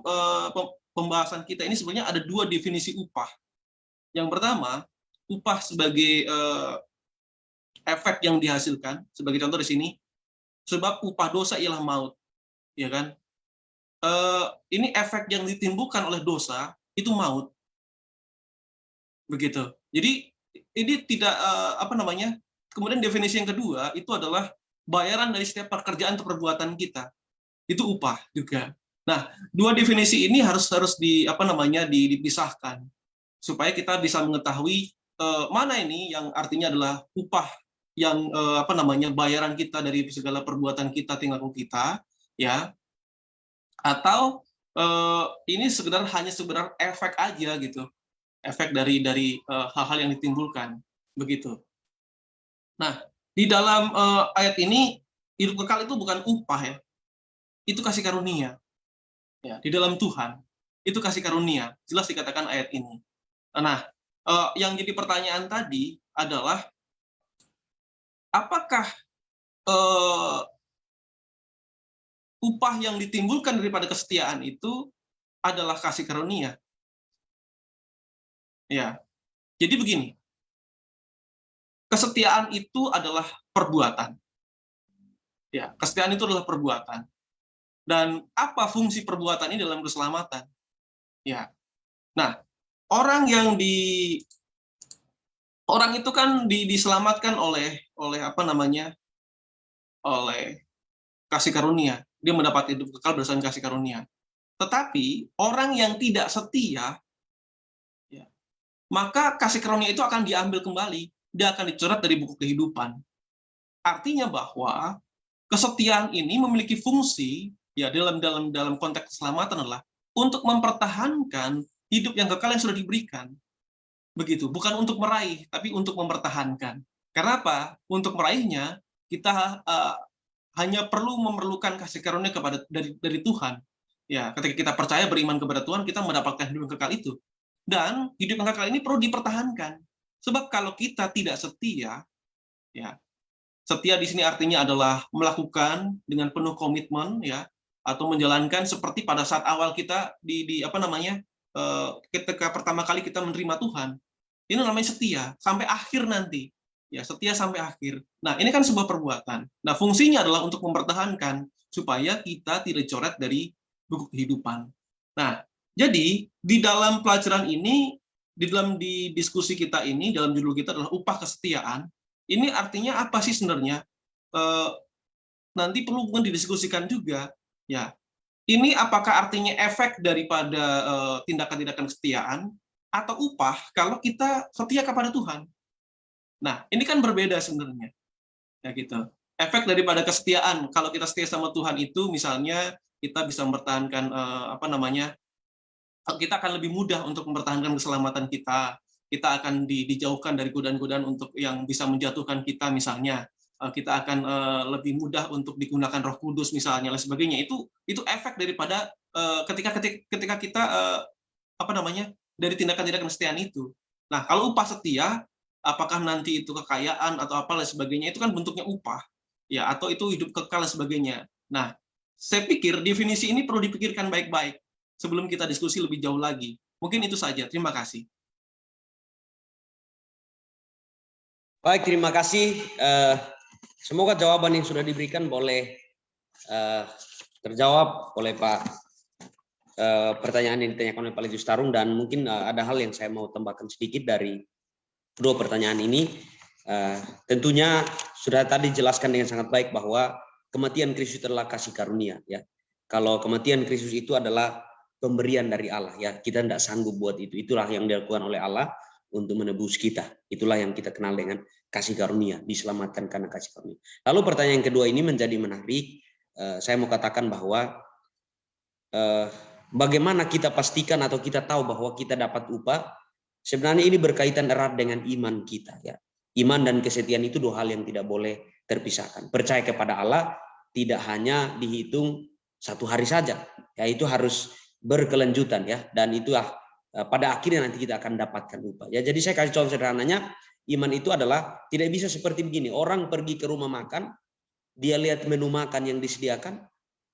pembahasan kita ini sebenarnya ada dua definisi upah. Yang pertama, upah sebagai efek yang dihasilkan, sebagai contoh di sini, sebab upah dosa ialah maut, ya kan? Ini efek yang ditimbulkan oleh dosa itu maut, begitu. Jadi ini tidak Kemudian definisi yang kedua itu adalah bayaran dari setiap pekerjaan atau perbuatan kita, itu upah juga. Nah, dua definisi ini harus dipisahkan supaya kita bisa mengetahui mana ini yang artinya adalah upah yang bayaran kita dari segala perbuatan kita, tingkah laku kita, ya, atau ini hanya sekedar efek aja gitu, efek dari hal-hal yang ditimbulkan, begitu. Nah, di dalam ayat ini hidup kekal itu bukan upah ya, itu kasih karunia. Ya, di dalam Tuhan itu kasih karunia, jelas dikatakan ayat ini. Nah, yang jadi pertanyaan tadi adalah apakah upah yang ditimbulkan daripada kesetiaan itu adalah kasih karunia? Ya, jadi begini, kesetiaan itu adalah perbuatan. Ya, kesetiaan itu adalah perbuatan. Dan apa fungsi perbuatan ini dalam keselamatan? Ya. Nah, orang yang orang itu kan diselamatkan oleh apa namanya, oleh kasih karunia. Dia mendapat hidup kekal berdasarkan kasih karunia. Tetapi orang yang tidak setia, ya, maka kasih karunia itu akan diambil kembali. Dia akan dicoret dari buku kehidupan. Artinya bahwa kesetiaan ini memiliki fungsi, ya, dalam konteks keselamatan adalah untuk mempertahankan hidup yang kekal yang sudah diberikan. Begitu, bukan untuk meraih, tapi untuk mempertahankan. Karena apa? Untuk meraihnya kita hanya memerlukan kasih karunia dari Tuhan. Ya, ketika kita percaya beriman kepada Tuhan, kita mendapatkan hidup yang kekal itu. Dan hidup yang kekal ini perlu dipertahankan. Sebab kalau kita tidak setia, ya, setia di sini artinya adalah melakukan dengan penuh komitmen, ya, atau menjalankan seperti pada saat awal kita ketika pertama kali kita menerima Tuhan. Ini namanya setia sampai akhir nanti. Ya, setia sampai akhir. Nah, ini kan sebuah perbuatan. Nah, fungsinya adalah untuk mempertahankan supaya kita tidak coret dari buku kehidupan. Nah, jadi di dalam pelajaran ini, di diskusi kita ini, dalam judul kita adalah upah kesetiaan. Ini artinya apa sih sebenarnya? Nanti perlu didiskusikan juga. Ya, ini apakah artinya efek daripada tindakan-tindakan kesetiaan atau upah kalau kita setia kepada Tuhan? Nah, ini kan berbeda sebenarnya. Ya gitu. Efek daripada kesetiaan, kalau kita setia sama Tuhan itu, misalnya kita bisa mempertahankan kita akan lebih mudah untuk mempertahankan keselamatan kita. Kita akan dijauhkan dari godaan-godaan untuk yang bisa menjatuhkan kita, misalnya. Kita akan lebih mudah untuk digunakan Roh Kudus, misalnya, dan sebagainya. Itu efek daripada ketika kita dari tindakan-tindakan kesetiaan itu. Nah, kalau upah setia, apakah nanti itu kekayaan atau apa dan sebagainya, itu kan bentuknya upah, ya, atau itu hidup kekal dan sebagainya. Nah, saya pikir definisi ini perlu dipikirkan baik-baik sebelum kita diskusi lebih jauh lagi. Mungkin itu saja. Terima kasih. Baik, terima kasih. Semoga jawaban yang sudah diberikan boleh terjawab oleh Pak, pertanyaan yang ditanyakan oleh Pak Legius Tarung, dan mungkin ada hal yang saya mau tambahkan sedikit dari kedua pertanyaan ini. Tentunya sudah tadi jelaskan dengan sangat baik bahwa kematian Kristus adalah kasih karunia, ya. Kalau kematian Kristus itu adalah pemberian dari Allah, ya, kita tidak sanggup buat itu. Itulah yang dilakukan oleh Allah untuk menebus kita. Itulah yang kita kenal dengan kasih karunia, diselamatkan karena kasih karunia. Lalu pertanyaan kedua ini menjadi menarik. Saya mau katakan bahwa bagaimana kita pastikan atau kita tahu bahwa kita dapat upah. Sebenarnya ini berkaitan erat dengan iman kita, ya. Iman dan kesetiaan itu dua hal yang tidak boleh terpisahkan. Percaya kepada Allah tidak hanya dihitung satu hari saja, ya, itu harus berkelanjutan, ya, dan itulah pada akhirnya nanti kita akan dapatkan upah, ya. Jadi saya kasih contoh sederhananya, iman itu adalah tidak bisa seperti begini. Orang pergi ke rumah makan, dia lihat menu makan yang disediakan,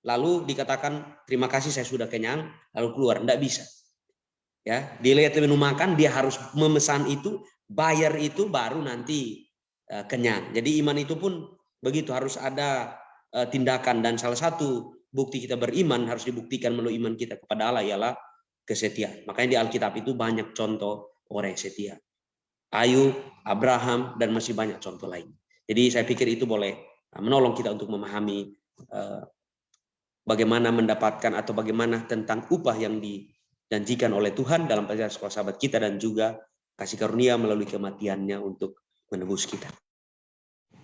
lalu dikatakan terima kasih saya sudah kenyang, lalu keluar. Tidak bisa. Ya, dia lihat menu makan, dia harus memesan itu, bayar itu, baru nanti kenyang. Jadi iman itu pun begitu, harus ada tindakan, dan salah satu bukti kita beriman harus dibuktikan melalui iman kita kepada Allah ialah kesetiaan. Makanya di Alkitab itu banyak contoh orang yang setia. Ayub, Abraham, dan masih banyak contoh lain. Jadi saya pikir itu boleh menolong kita untuk memahami bagaimana mendapatkan atau bagaimana tentang upah yang dijanjikan oleh Tuhan dalam pelajaran sekolah sahabat kita, dan juga kasih karunia melalui kematiannya untuk menebus kita.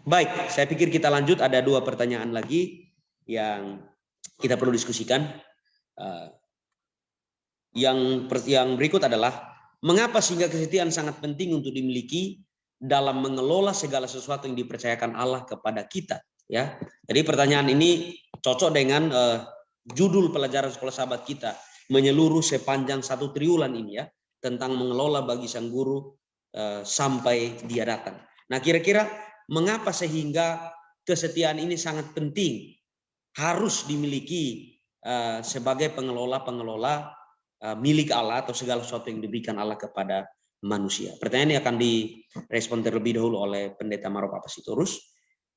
Baik, saya pikir kita lanjut. Ada dua pertanyaan lagi yang kita perlu diskusikan. Yang berikut adalah, mengapa sehingga kesetiaan sangat penting untuk dimiliki dalam mengelola segala sesuatu yang dipercayakan Allah kepada kita, ya. Jadi pertanyaan ini cocok dengan judul pelajaran sekolah sahabat kita, menyeluruh sepanjang 1 triwulan ini, ya, tentang mengelola bagi sang guru sampai dia datang. Nah, kira-kira mengapa sehingga kesetiaan ini sangat penting, harus dimiliki sebagai pengelola milik Allah atau segala sesuatu yang diberikan Allah kepada manusia. Pertanyaan ini akan direspon terlebih dahulu oleh Pendeta Marof Apasitorus,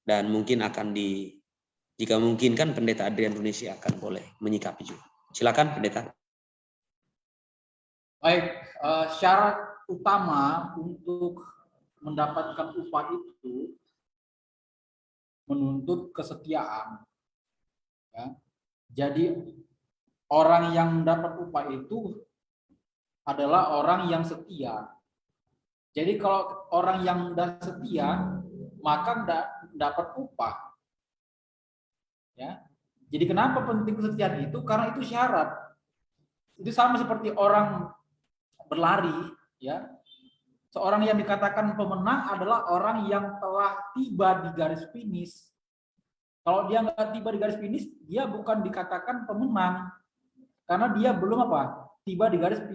dan mungkin akan jika mungkin kan Pendeta Adrian Indonesia akan boleh menyikapi juga. Silakan Pendeta. Baik, syarat utama untuk mendapatkan upah itu menuntut kesetiaan. Ya. Jadi orang yang dapat upah itu adalah orang yang setia. Jadi kalau orang yang tidak setia, maka tidak dapat upah. Ya. Jadi kenapa penting kesetiaan itu? Karena itu syarat. Itu sama seperti orang berlari, ya. Seorang yang dikatakan pemenang adalah orang yang telah tiba di garis finish. Kalau dia nggak tiba di garis finish, dia bukan dikatakan pemenang, karena dia belum tiba di garis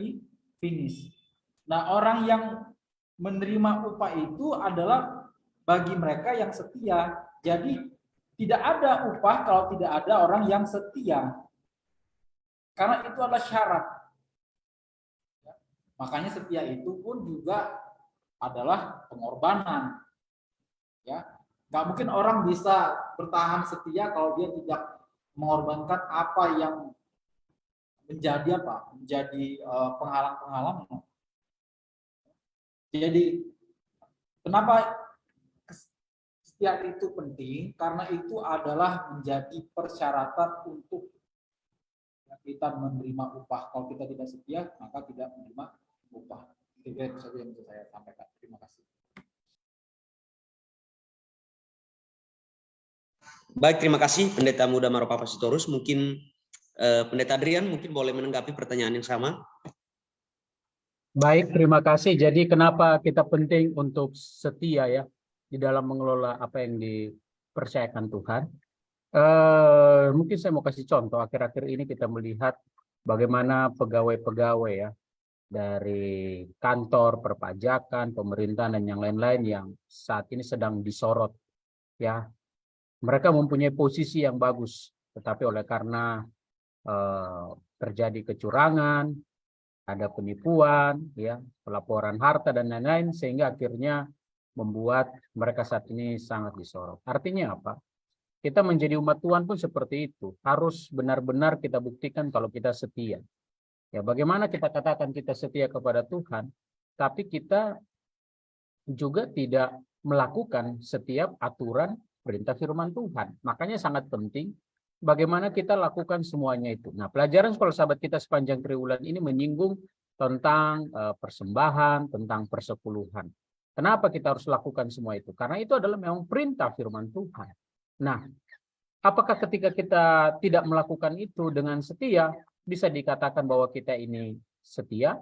finish. Nah, orang yang menerima upah itu adalah bagi mereka yang setia. Jadi tidak ada upah kalau tidak ada orang yang setia, karena itu adalah syarat. Makanya setia itu pun juga adalah pengorbanan. Ya, nggak mungkin orang bisa bertahan setia kalau dia tidak mengorbankan apa yang menjadi penghalang-penghalang. Jadi kenapa kesetiaan itu penting? Karena itu adalah menjadi persyaratan untuk kita menerima upah. Kalau kita tidak setia, maka tidak menerima upah. Itu saja yang bisa saya sampaikan. Terima kasih. Baik, terima kasih Pendeta Muda Maropapasitorus. Mungkin Pendeta Adrian mungkin boleh menanggapi pertanyaan yang sama. Baik, terima kasih. Jadi kenapa kita penting untuk setia ya di dalam mengelola apa yang dipercayakan Tuhan? Mungkin saya mau kasih contoh. Akhir-akhir ini kita melihat bagaimana pegawai-pegawai ya dari kantor perpajakan, pemerintahan dan yang lain-lain yang saat ini sedang disorot ya. Mereka mempunyai posisi yang bagus, tetapi oleh karena terjadi kecurangan, ada penipuan, ya, pelaporan harta dan lain-lain, sehingga akhirnya membuat mereka saat ini sangat disorot. Artinya apa? Kita menjadi umat Tuhan pun seperti itu. Harus benar-benar kita buktikan kalau kita setia. Ya, bagaimana kita katakan kita setia kepada Tuhan, tapi kita juga tidak melakukan setiap aturan perintah firman Tuhan. Makanya sangat penting bagaimana kita lakukan semuanya itu. Nah, pelajaran sekolah sahabat kita sepanjang triwulan ini menyinggung tentang persembahan, tentang persepuluhan. Kenapa kita harus lakukan semua itu? Karena itu adalah memang perintah firman Tuhan. Nah, apakah ketika kita tidak melakukan itu dengan setia, bisa dikatakan bahwa kita ini setia?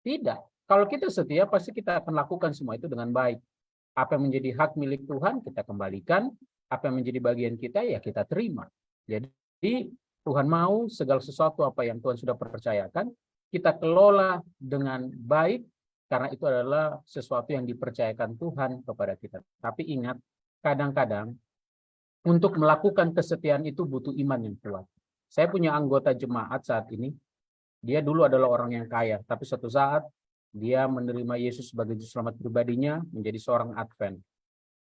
Tidak. Kalau kita setia, pasti kita akan lakukan semua itu dengan baik. Apa yang menjadi hak milik Tuhan, kita kembalikan. Apa yang menjadi bagian kita, ya kita terima. Jadi, Tuhan mau segala sesuatu apa yang Tuhan sudah percayakan, kita kelola dengan baik, karena itu adalah sesuatu yang dipercayakan Tuhan kepada kita. Tapi ingat, kadang-kadang untuk melakukan kesetiaan itu butuh iman yang kuat. Saya punya anggota jemaat saat ini, dia dulu adalah orang yang kaya, tapi suatu saat dia menerima Yesus sebagai juru selamat pribadinya, menjadi seorang Advent.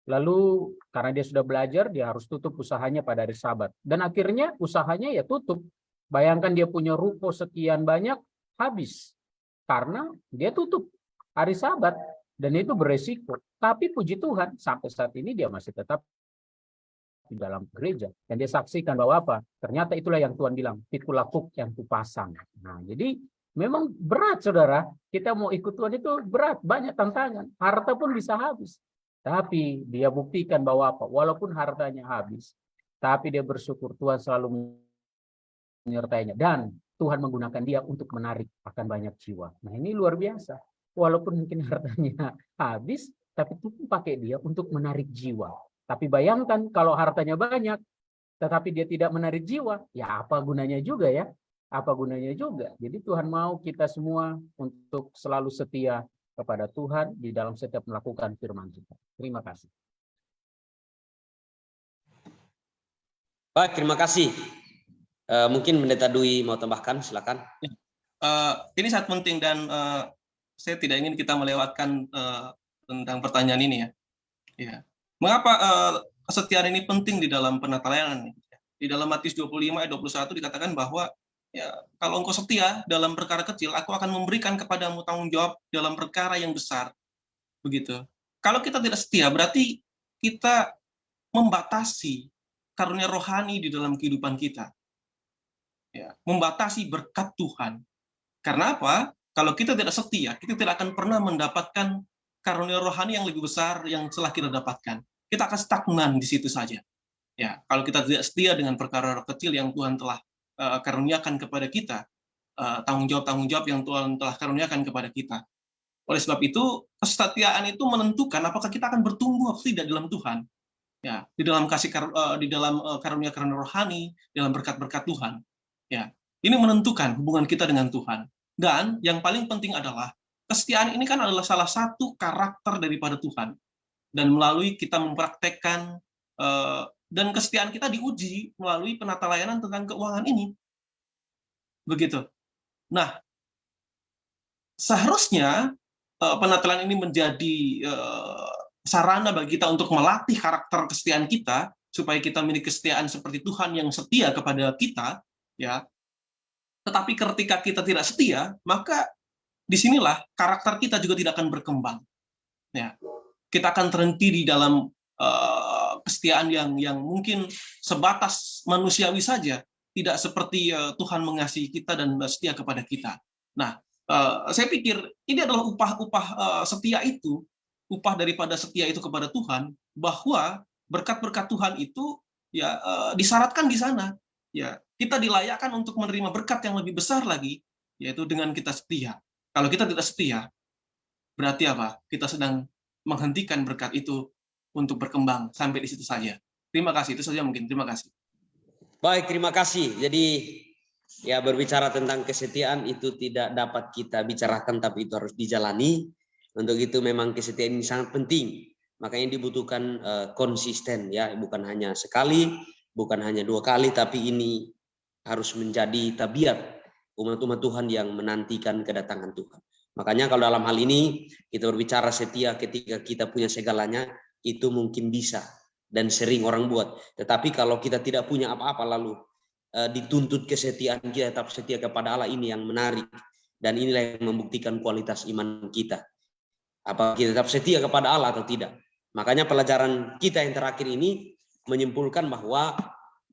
Lalu karena dia sudah belajar, dia harus tutup usahanya pada hari Sabat. Dan akhirnya usahanya ya tutup. Bayangkan dia punya ruko sekian banyak, habis. Karena dia tutup hari Sabat. Dan itu beresiko. Tapi puji Tuhan, sampai saat ini dia masih tetap di dalam gereja. Dan dia saksikan bahwa apa? Ternyata itulah yang Tuhan bilang, pikulah kuk yang kupasang. Nah, jadi memang berat, saudara. Kita mau ikut Tuhan itu berat, banyak tantangan. Harta pun bisa habis. Tapi dia buktikan bahwa apa? Walaupun hartanya habis, tapi dia bersyukur Tuhan selalu menyertainya. Dan Tuhan menggunakan dia untuk menarik akan banyak jiwa. Nah, ini luar biasa. Walaupun mungkin hartanya habis, tapi Tuhan pakai dia untuk menarik jiwa. Tapi bayangkan kalau hartanya banyak, tetapi dia tidak menarik jiwa, ya apa gunanya juga ya? Apa gunanya juga? Jadi Tuhan mau kita semua untuk selalu setia kepada Tuhan di dalam setiap melakukan firman Tuhan. Terima kasih. Baik, terima kasih. Mungkin Pendeta Dwi mau tambahkan, silakan. Ini sangat penting dan saya tidak ingin kita melewatkan tentang pertanyaan ini ya. Ya. Mengapa kesetiaan ini penting di dalam penata layanan? Di dalam Matius 25 ayat 21 dikatakan bahwa ya, kalau engkau setia dalam perkara kecil, aku akan memberikan kepadamu tanggung jawab dalam perkara yang besar. Begitu. Kalau kita tidak setia, berarti kita membatasi karunia rohani di dalam kehidupan kita. Ya, membatasi berkat Tuhan. Karena apa? Kalau kita tidak setia, kita tidak akan pernah mendapatkan karunia rohani yang lebih besar yang telah kita dapatkan. Kita akan stagnan di situ saja. Ya, kalau kita tidak setia dengan perkara kecil yang Tuhan telah karuniakan kepada kita, tanggung jawab yang Tuhan telah karuniakan kepada kita. Oleh sebab itu, kesetiaan itu menentukan apakah kita akan bertumbuh atau tidak dalam Tuhan. Ya, di dalam karunia-karunia rohani, dalam berkat-berkat Tuhan. Ya, ini menentukan hubungan kita dengan Tuhan. Dan yang paling penting adalah kesetiaan ini kan adalah salah satu karakter daripada Tuhan. Dan melalui kita mempraktekkan dan kesetiaan kita diuji melalui penata layanan tentang keuangan ini. Begitu. Nah, seharusnya penatalan ini menjadi sarana bagi kita untuk melatih karakter kesetiaan kita, supaya kita memiliki kesetiaan seperti Tuhan yang setia kepada kita, ya. Tetapi ketika kita tidak setia, maka disinilah karakter kita juga tidak akan berkembang. Ya. Kita akan terhenti di dalam kesetiaan yang mungkin sebatas manusiawi saja, tidak seperti Tuhan mengasihi kita dan setia kepada kita. Nah, saya pikir ini adalah upah setia itu, upah daripada setia itu kepada Tuhan, bahwa berkat-berkat Tuhan itu ya disyaratkan di sana. Ya, kita dilayakkan untuk menerima berkat yang lebih besar lagi, yaitu dengan kita setia. Kalau kita tidak setia, berarti apa? Kita sedang menghentikan berkat itu untuk berkembang sampai di situ saja. Terima kasih, itu saja mungkin. Terima kasih. Baik, terima kasih. Jadi ya, berbicara tentang kesetiaan itu tidak dapat kita bicarakan, tapi itu harus dijalani. Untuk itu memang kesetiaan ini sangat penting. Makanya dibutuhkan konsisten, ya, bukan hanya sekali, bukan hanya 2 kali, tapi ini harus menjadi tabiat umat-umat Tuhan yang menantikan kedatangan Tuhan. Makanya kalau dalam hal ini kita berbicara setia ketika kita punya segalanya, itu mungkin bisa dan sering orang buat. Tetapi kalau kita tidak punya apa-apa lalu dituntut kesetiaan kita tetap setia kepada Allah, ini yang menarik, dan inilah yang membuktikan kualitas iman kita, apa kita tetap setia kepada Allah atau tidak. Makanya pelajaran kita yang terakhir ini menyimpulkan bahwa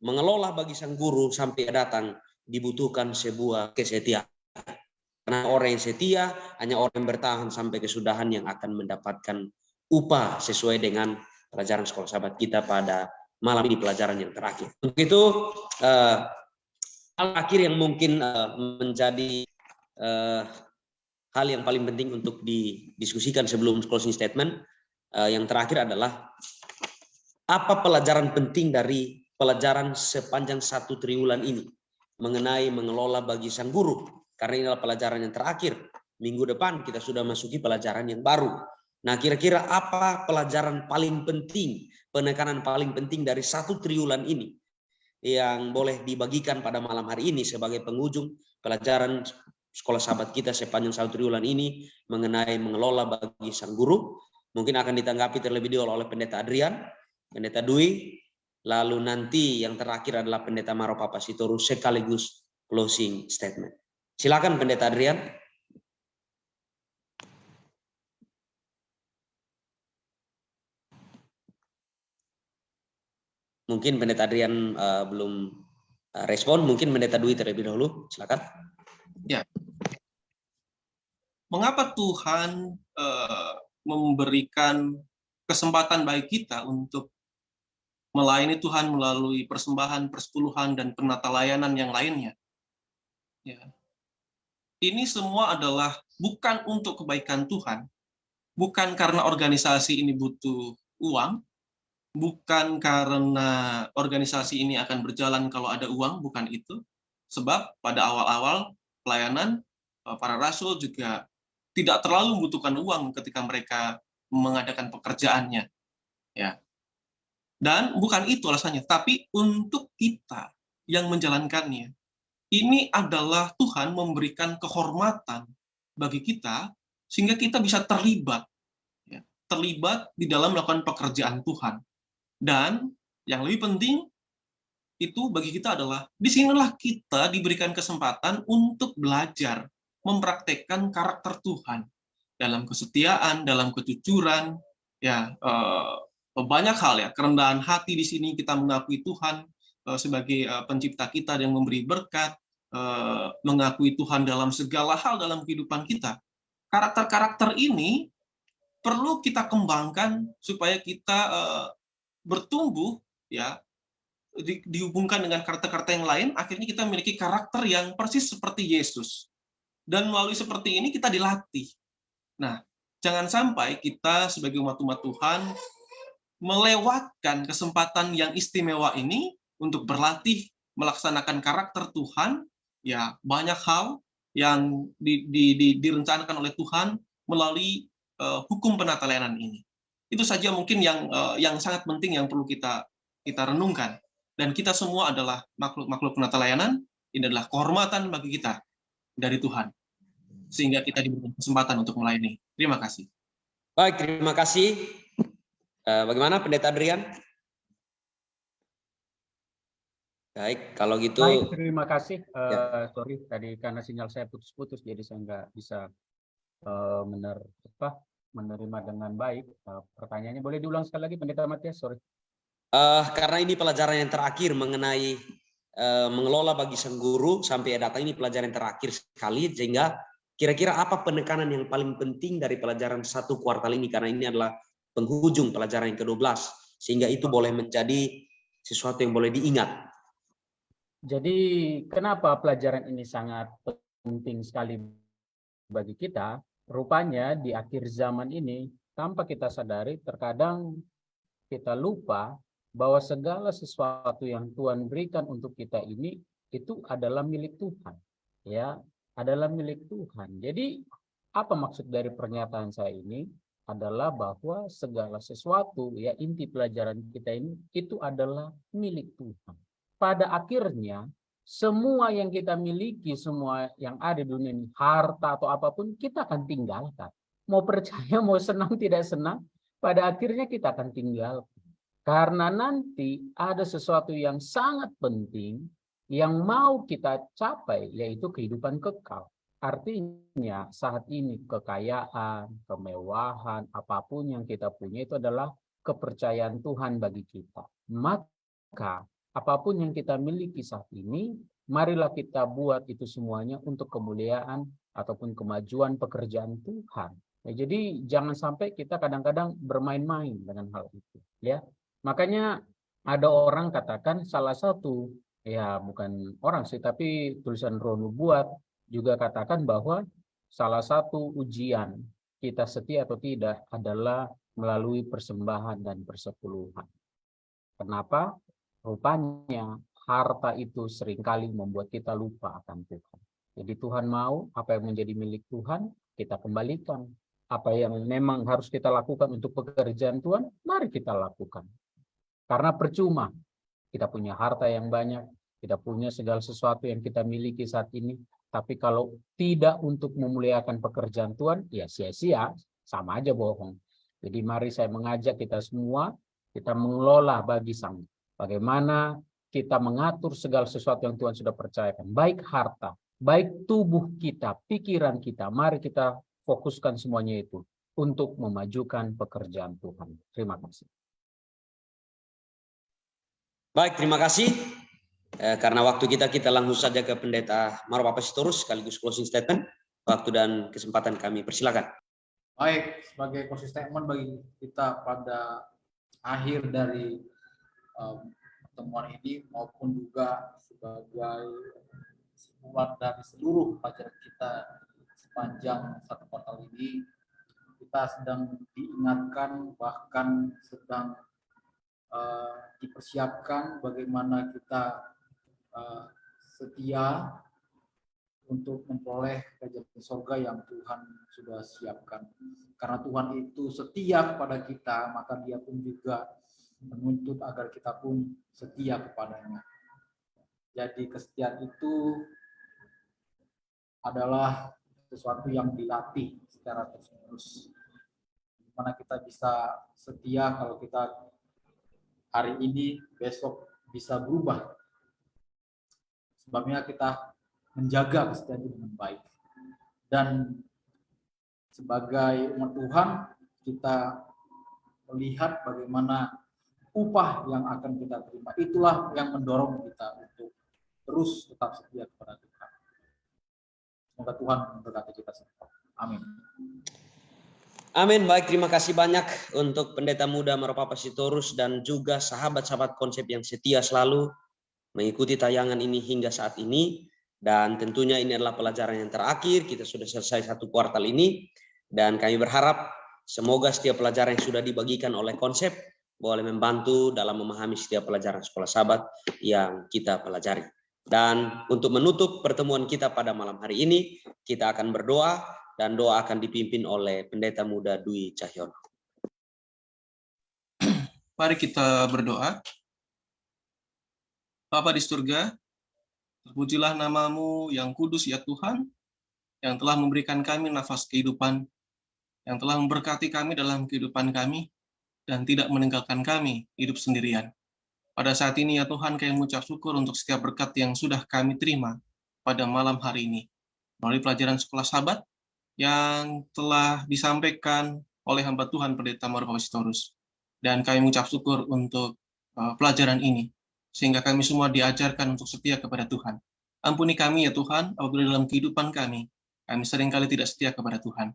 mengelola bagi sang guru sampai datang dibutuhkan sebuah kesetiaan, karena orang yang setia hanya orang yang bertahan sampai kesudahan yang akan mendapatkan upah sesuai dengan pelajaran sekolah sahabat kita pada malam ini, pelajaran yang terakhir. Untuk itu hal akhir yang mungkin menjadi hal yang paling penting untuk didiskusikan sebelum closing statement, yang terakhir adalah apa pelajaran penting dari pelajaran sepanjang 1 triwulan ini mengenai mengelola bagi sang guru, karena ini adalah pelajaran yang terakhir. Minggu depan kita sudah masuki pelajaran yang baru. Nah, kira-kira apa pelajaran paling penting, penekanan paling penting dari 1 triwulan ini yang boleh dibagikan pada malam hari ini sebagai penghujung pelajaran sekolah sahabat kita sepanjang 1 triwulan ini mengenai mengelola bagi sang guru? Mungkin akan ditanggapi terlebih dahulu oleh Pendeta Adrian, Pendeta Dwi, lalu nanti yang terakhir adalah Pendeta Maro Papa Sitorus sekaligus closing statement. Silakan Pendeta Adrian. Mungkin Pendeta Adrian belum respon, mungkin Pendeta Dwi terlebih dahulu, silakan. Ya. Mengapa Tuhan memberikan kesempatan bagi kita untuk melayani Tuhan melalui persembahan, persepuluhan, dan penata layanan yang lainnya? Ya. Ini semua adalah bukan untuk kebaikan Tuhan, bukan karena organisasi ini butuh uang, bukan karena organisasi ini akan berjalan kalau ada uang, bukan itu. Sebab pada awal-awal pelayanan, para rasul juga tidak terlalu membutuhkan uang ketika mereka mengadakan pekerjaannya. Ya. Dan bukan itu alasannya, tapi untuk kita yang menjalankannya. Ini adalah Tuhan memberikan kehormatan bagi kita, sehingga kita bisa terlibat. Ya, terlibat di dalam melakukan pekerjaan Tuhan. Dan yang lebih penting, itu bagi kita adalah, disinilah kita diberikan kesempatan untuk belajar, mempraktekkan karakter Tuhan dalam kesetiaan, dalam kejujuran, Ya, banyak hal ya, kerendahan hati di sini kita mengakui Tuhan sebagai pencipta kita yang memberi berkat, mengakui Tuhan dalam segala hal dalam kehidupan kita. Karakter-karakter ini perlu kita kembangkan supaya kita bertumbuh, ya, dihubungkan dengan karakter-karakter yang lain, akhirnya kita memiliki karakter yang persis seperti Yesus. Dan melalui seperti ini kita dilatih. Nah, jangan sampai kita sebagai umat-umat Tuhan melewatkan kesempatan yang istimewa ini untuk berlatih melaksanakan karakter Tuhan. Ya, banyak hal yang direncanakan oleh Tuhan melalui hukum penata layanan ini. Itu saja mungkin yang sangat penting yang perlu kita renungkan. Dan kita semua adalah makhluk penata layanan. Ini adalah kehormatan bagi kita dari Tuhan, sehingga kita diberi kesempatan untuk melayani. Terima kasih. Baik, terima kasih. Bagaimana Pendeta Adrian? Baik, kalau gitu. Baik, terima kasih. Ya. Sorry, tadi karena sinyal saya putus-putus, jadi saya nggak bisa menerima dengan baik. Pertanyaannya boleh diulang sekali lagi, Pendeta Matias? Sorry. Karena ini pelajaran yang terakhir mengenai mengelola bagi sang guru, sampai datang ini pelajaran yang terakhir sekali, sehingga kira-kira apa penekanan yang paling penting dari pelajaran satu kuartal ini, karena ini adalah penghujung pelajaran yang ke-12, sehingga itu boleh menjadi sesuatu yang boleh diingat. Jadi kenapa pelajaran ini sangat penting sekali bagi kita? Rupanya di akhir zaman ini, tanpa kita sadari, terkadang kita lupa bahwa segala sesuatu yang Tuhan berikan untuk kita ini itu adalah milik Tuhan, ya, adalah milik Tuhan. Jadi apa maksud dari pernyataan saya ini? Adalah bahwa segala sesuatu, ya, inti pelajaran kita ini itu adalah milik Tuhan. Pada akhirnya semua yang kita miliki, semua yang ada di dunia ini, harta atau apapun, kita akan tinggalkan. Mau percaya, mau senang, tidak senang, pada akhirnya kita akan tinggalkan. Karena nanti ada sesuatu yang sangat penting yang mau kita capai, yaitu kehidupan kekal. Artinya saat ini kekayaan, kemewahan, apapun yang kita punya itu adalah kepercayaan Tuhan bagi kita. Maka apapun yang kita miliki saat ini, marilah kita buat itu semuanya untuk kemuliaan ataupun kemajuan pekerjaan Tuhan. Ya, jadi jangan sampai kita kadang-kadang bermain-main dengan hal itu, ya. Makanya ada orang katakan salah satu, ya bukan orang sih, tapi tulisan Rono buat juga katakan bahwa salah satu ujian kita setia atau tidak adalah melalui persembahan dan persepuluhan. Kenapa? Rupanya harta itu seringkali membuat kita lupa akan Tuhan. Jadi Tuhan mau apa yang menjadi milik Tuhan, kita kembalikan. Apa yang memang harus kita lakukan untuk pekerjaan Tuhan, mari kita lakukan. Karena percuma kita punya harta yang banyak, kita punya segala sesuatu yang kita miliki saat ini, tapi kalau tidak untuk memuliakan pekerjaan Tuhan, ya sia-sia, sama aja bohong. Jadi mari saya mengajak kita semua, kita mengelola bagi Sang. Bagaimana kita mengatur segala sesuatu yang Tuhan sudah percayakan, baik harta, baik tubuh kita, pikiran kita, mari kita fokuskan semuanya itu untuk memajukan pekerjaan Tuhan. Terima kasih. Baik, terima kasih. Karena waktu kita langsung saja ke Pendeta Maro Papasitorus sekaligus closing statement. Waktu dan kesempatan kami persilakan. Baik, sebagai closing statement bagi kita pada akhir dari pertemuan ini maupun juga sebagai simpulan dari seluruh pelajaran kita sepanjang satu kuartal ini, kita sedang diingatkan, bahkan sedang dipersiapkan bagaimana kita setia untuk memperoleh kerajaan surga yang Tuhan sudah siapkan. Karena Tuhan itu setia kepada kita, maka Dia pun juga menuntut agar kita pun setia kepadanya. Jadi kesetiaan itu adalah sesuatu yang dilatih secara terus-menerus. Dimana kita bisa setia kalau kita hari ini, besok bisa berubah. Sebabnya kita menjaga kesetiaan itu dengan baik. Dan sebagai umat Tuhan, kita melihat bagaimana upah yang akan kita terima. Itulah yang mendorong kita untuk terus tetap setia kepada Tuhan. Semoga Tuhan memberkati kita semua. Amin. Amin. Baik, terima kasih banyak untuk Pendeta Muda Meropapa Sitorus dan juga sahabat-sahabat konsep yang setia selalu mengikuti tayangan ini hingga saat ini. Dan tentunya ini adalah pelajaran yang terakhir. Kita sudah selesai 1 kuartal ini. Dan kami berharap semoga setiap pelajaran yang sudah dibagikan oleh konsep boleh membantu dalam memahami setiap pelajaran sekolah sahabat yang kita pelajari. Dan untuk menutup pertemuan kita pada malam hari ini, kita akan berdoa dan doa akan dipimpin oleh Pendeta Muda Dwi Cahyono. Mari kita berdoa. Bapa di surga, terpujilah namamu yang kudus ya Tuhan, yang telah memberikan kami nafas kehidupan, yang telah memberkati kami dalam kehidupan kami, dan tidak meninggalkan kami hidup sendirian. Pada saat ini ya Tuhan, kami mengucap syukur untuk setiap berkat yang sudah kami terima pada malam hari ini. Melalui pelajaran sekolah sahabat yang telah disampaikan oleh hamba Tuhan Pendeta Meropapa Sitorus. Dan kami mengucap syukur untuk pelajaran ini, sehingga kami semua diajarkan untuk setia kepada Tuhan. Ampuni kami ya Tuhan, apabila dalam kehidupan kami seringkali tidak setia kepada Tuhan.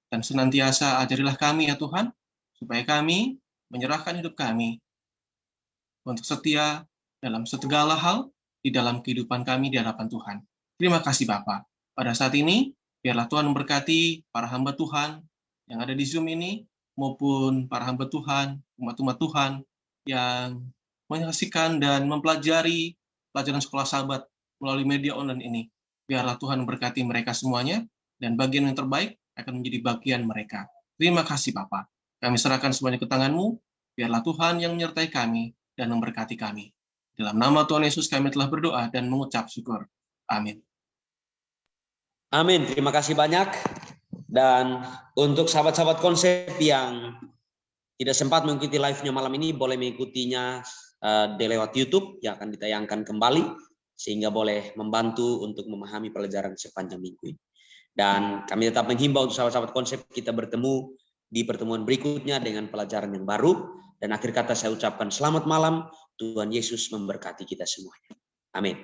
Dan senantiasa ajarilah kami ya Tuhan, supaya kami menyerahkan hidup kami untuk setia dalam segala hal di dalam kehidupan kami di hadapan Tuhan. Terima kasih Bapa. Pada saat ini, biarlah Tuhan memberkati para hamba Tuhan yang ada di Zoom ini, maupun para hamba Tuhan, umat-umat Tuhan yang menyaksikan dan mempelajari pelajaran sekolah sahabat melalui media online ini. Biarlah Tuhan memberkati mereka semuanya, dan bagian yang terbaik akan menjadi bagian mereka. Terima kasih Bapa. Kami serahkan semuanya ke tangan-Mu, biarlah Tuhan yang menyertai kami dan memberkati kami. Dalam nama Tuhan Yesus kami telah berdoa dan mengucap syukur. Amin. Amin. Terima kasih banyak. Dan untuk sahabat-sahabat konsep yang tidak sempat mengikuti live-nya malam ini, boleh mengikutinya di lewat YouTube yang akan ditayangkan kembali, sehingga boleh membantu untuk memahami pelajaran sepanjang minggu ini. Dan kami tetap menghimbau untuk sahabat-sahabat konsep, kita bertemu di pertemuan berikutnya dengan pelajaran yang baru. Dan akhir kata saya ucapkan selamat malam, Tuhan Yesus memberkati kita semuanya. Amin.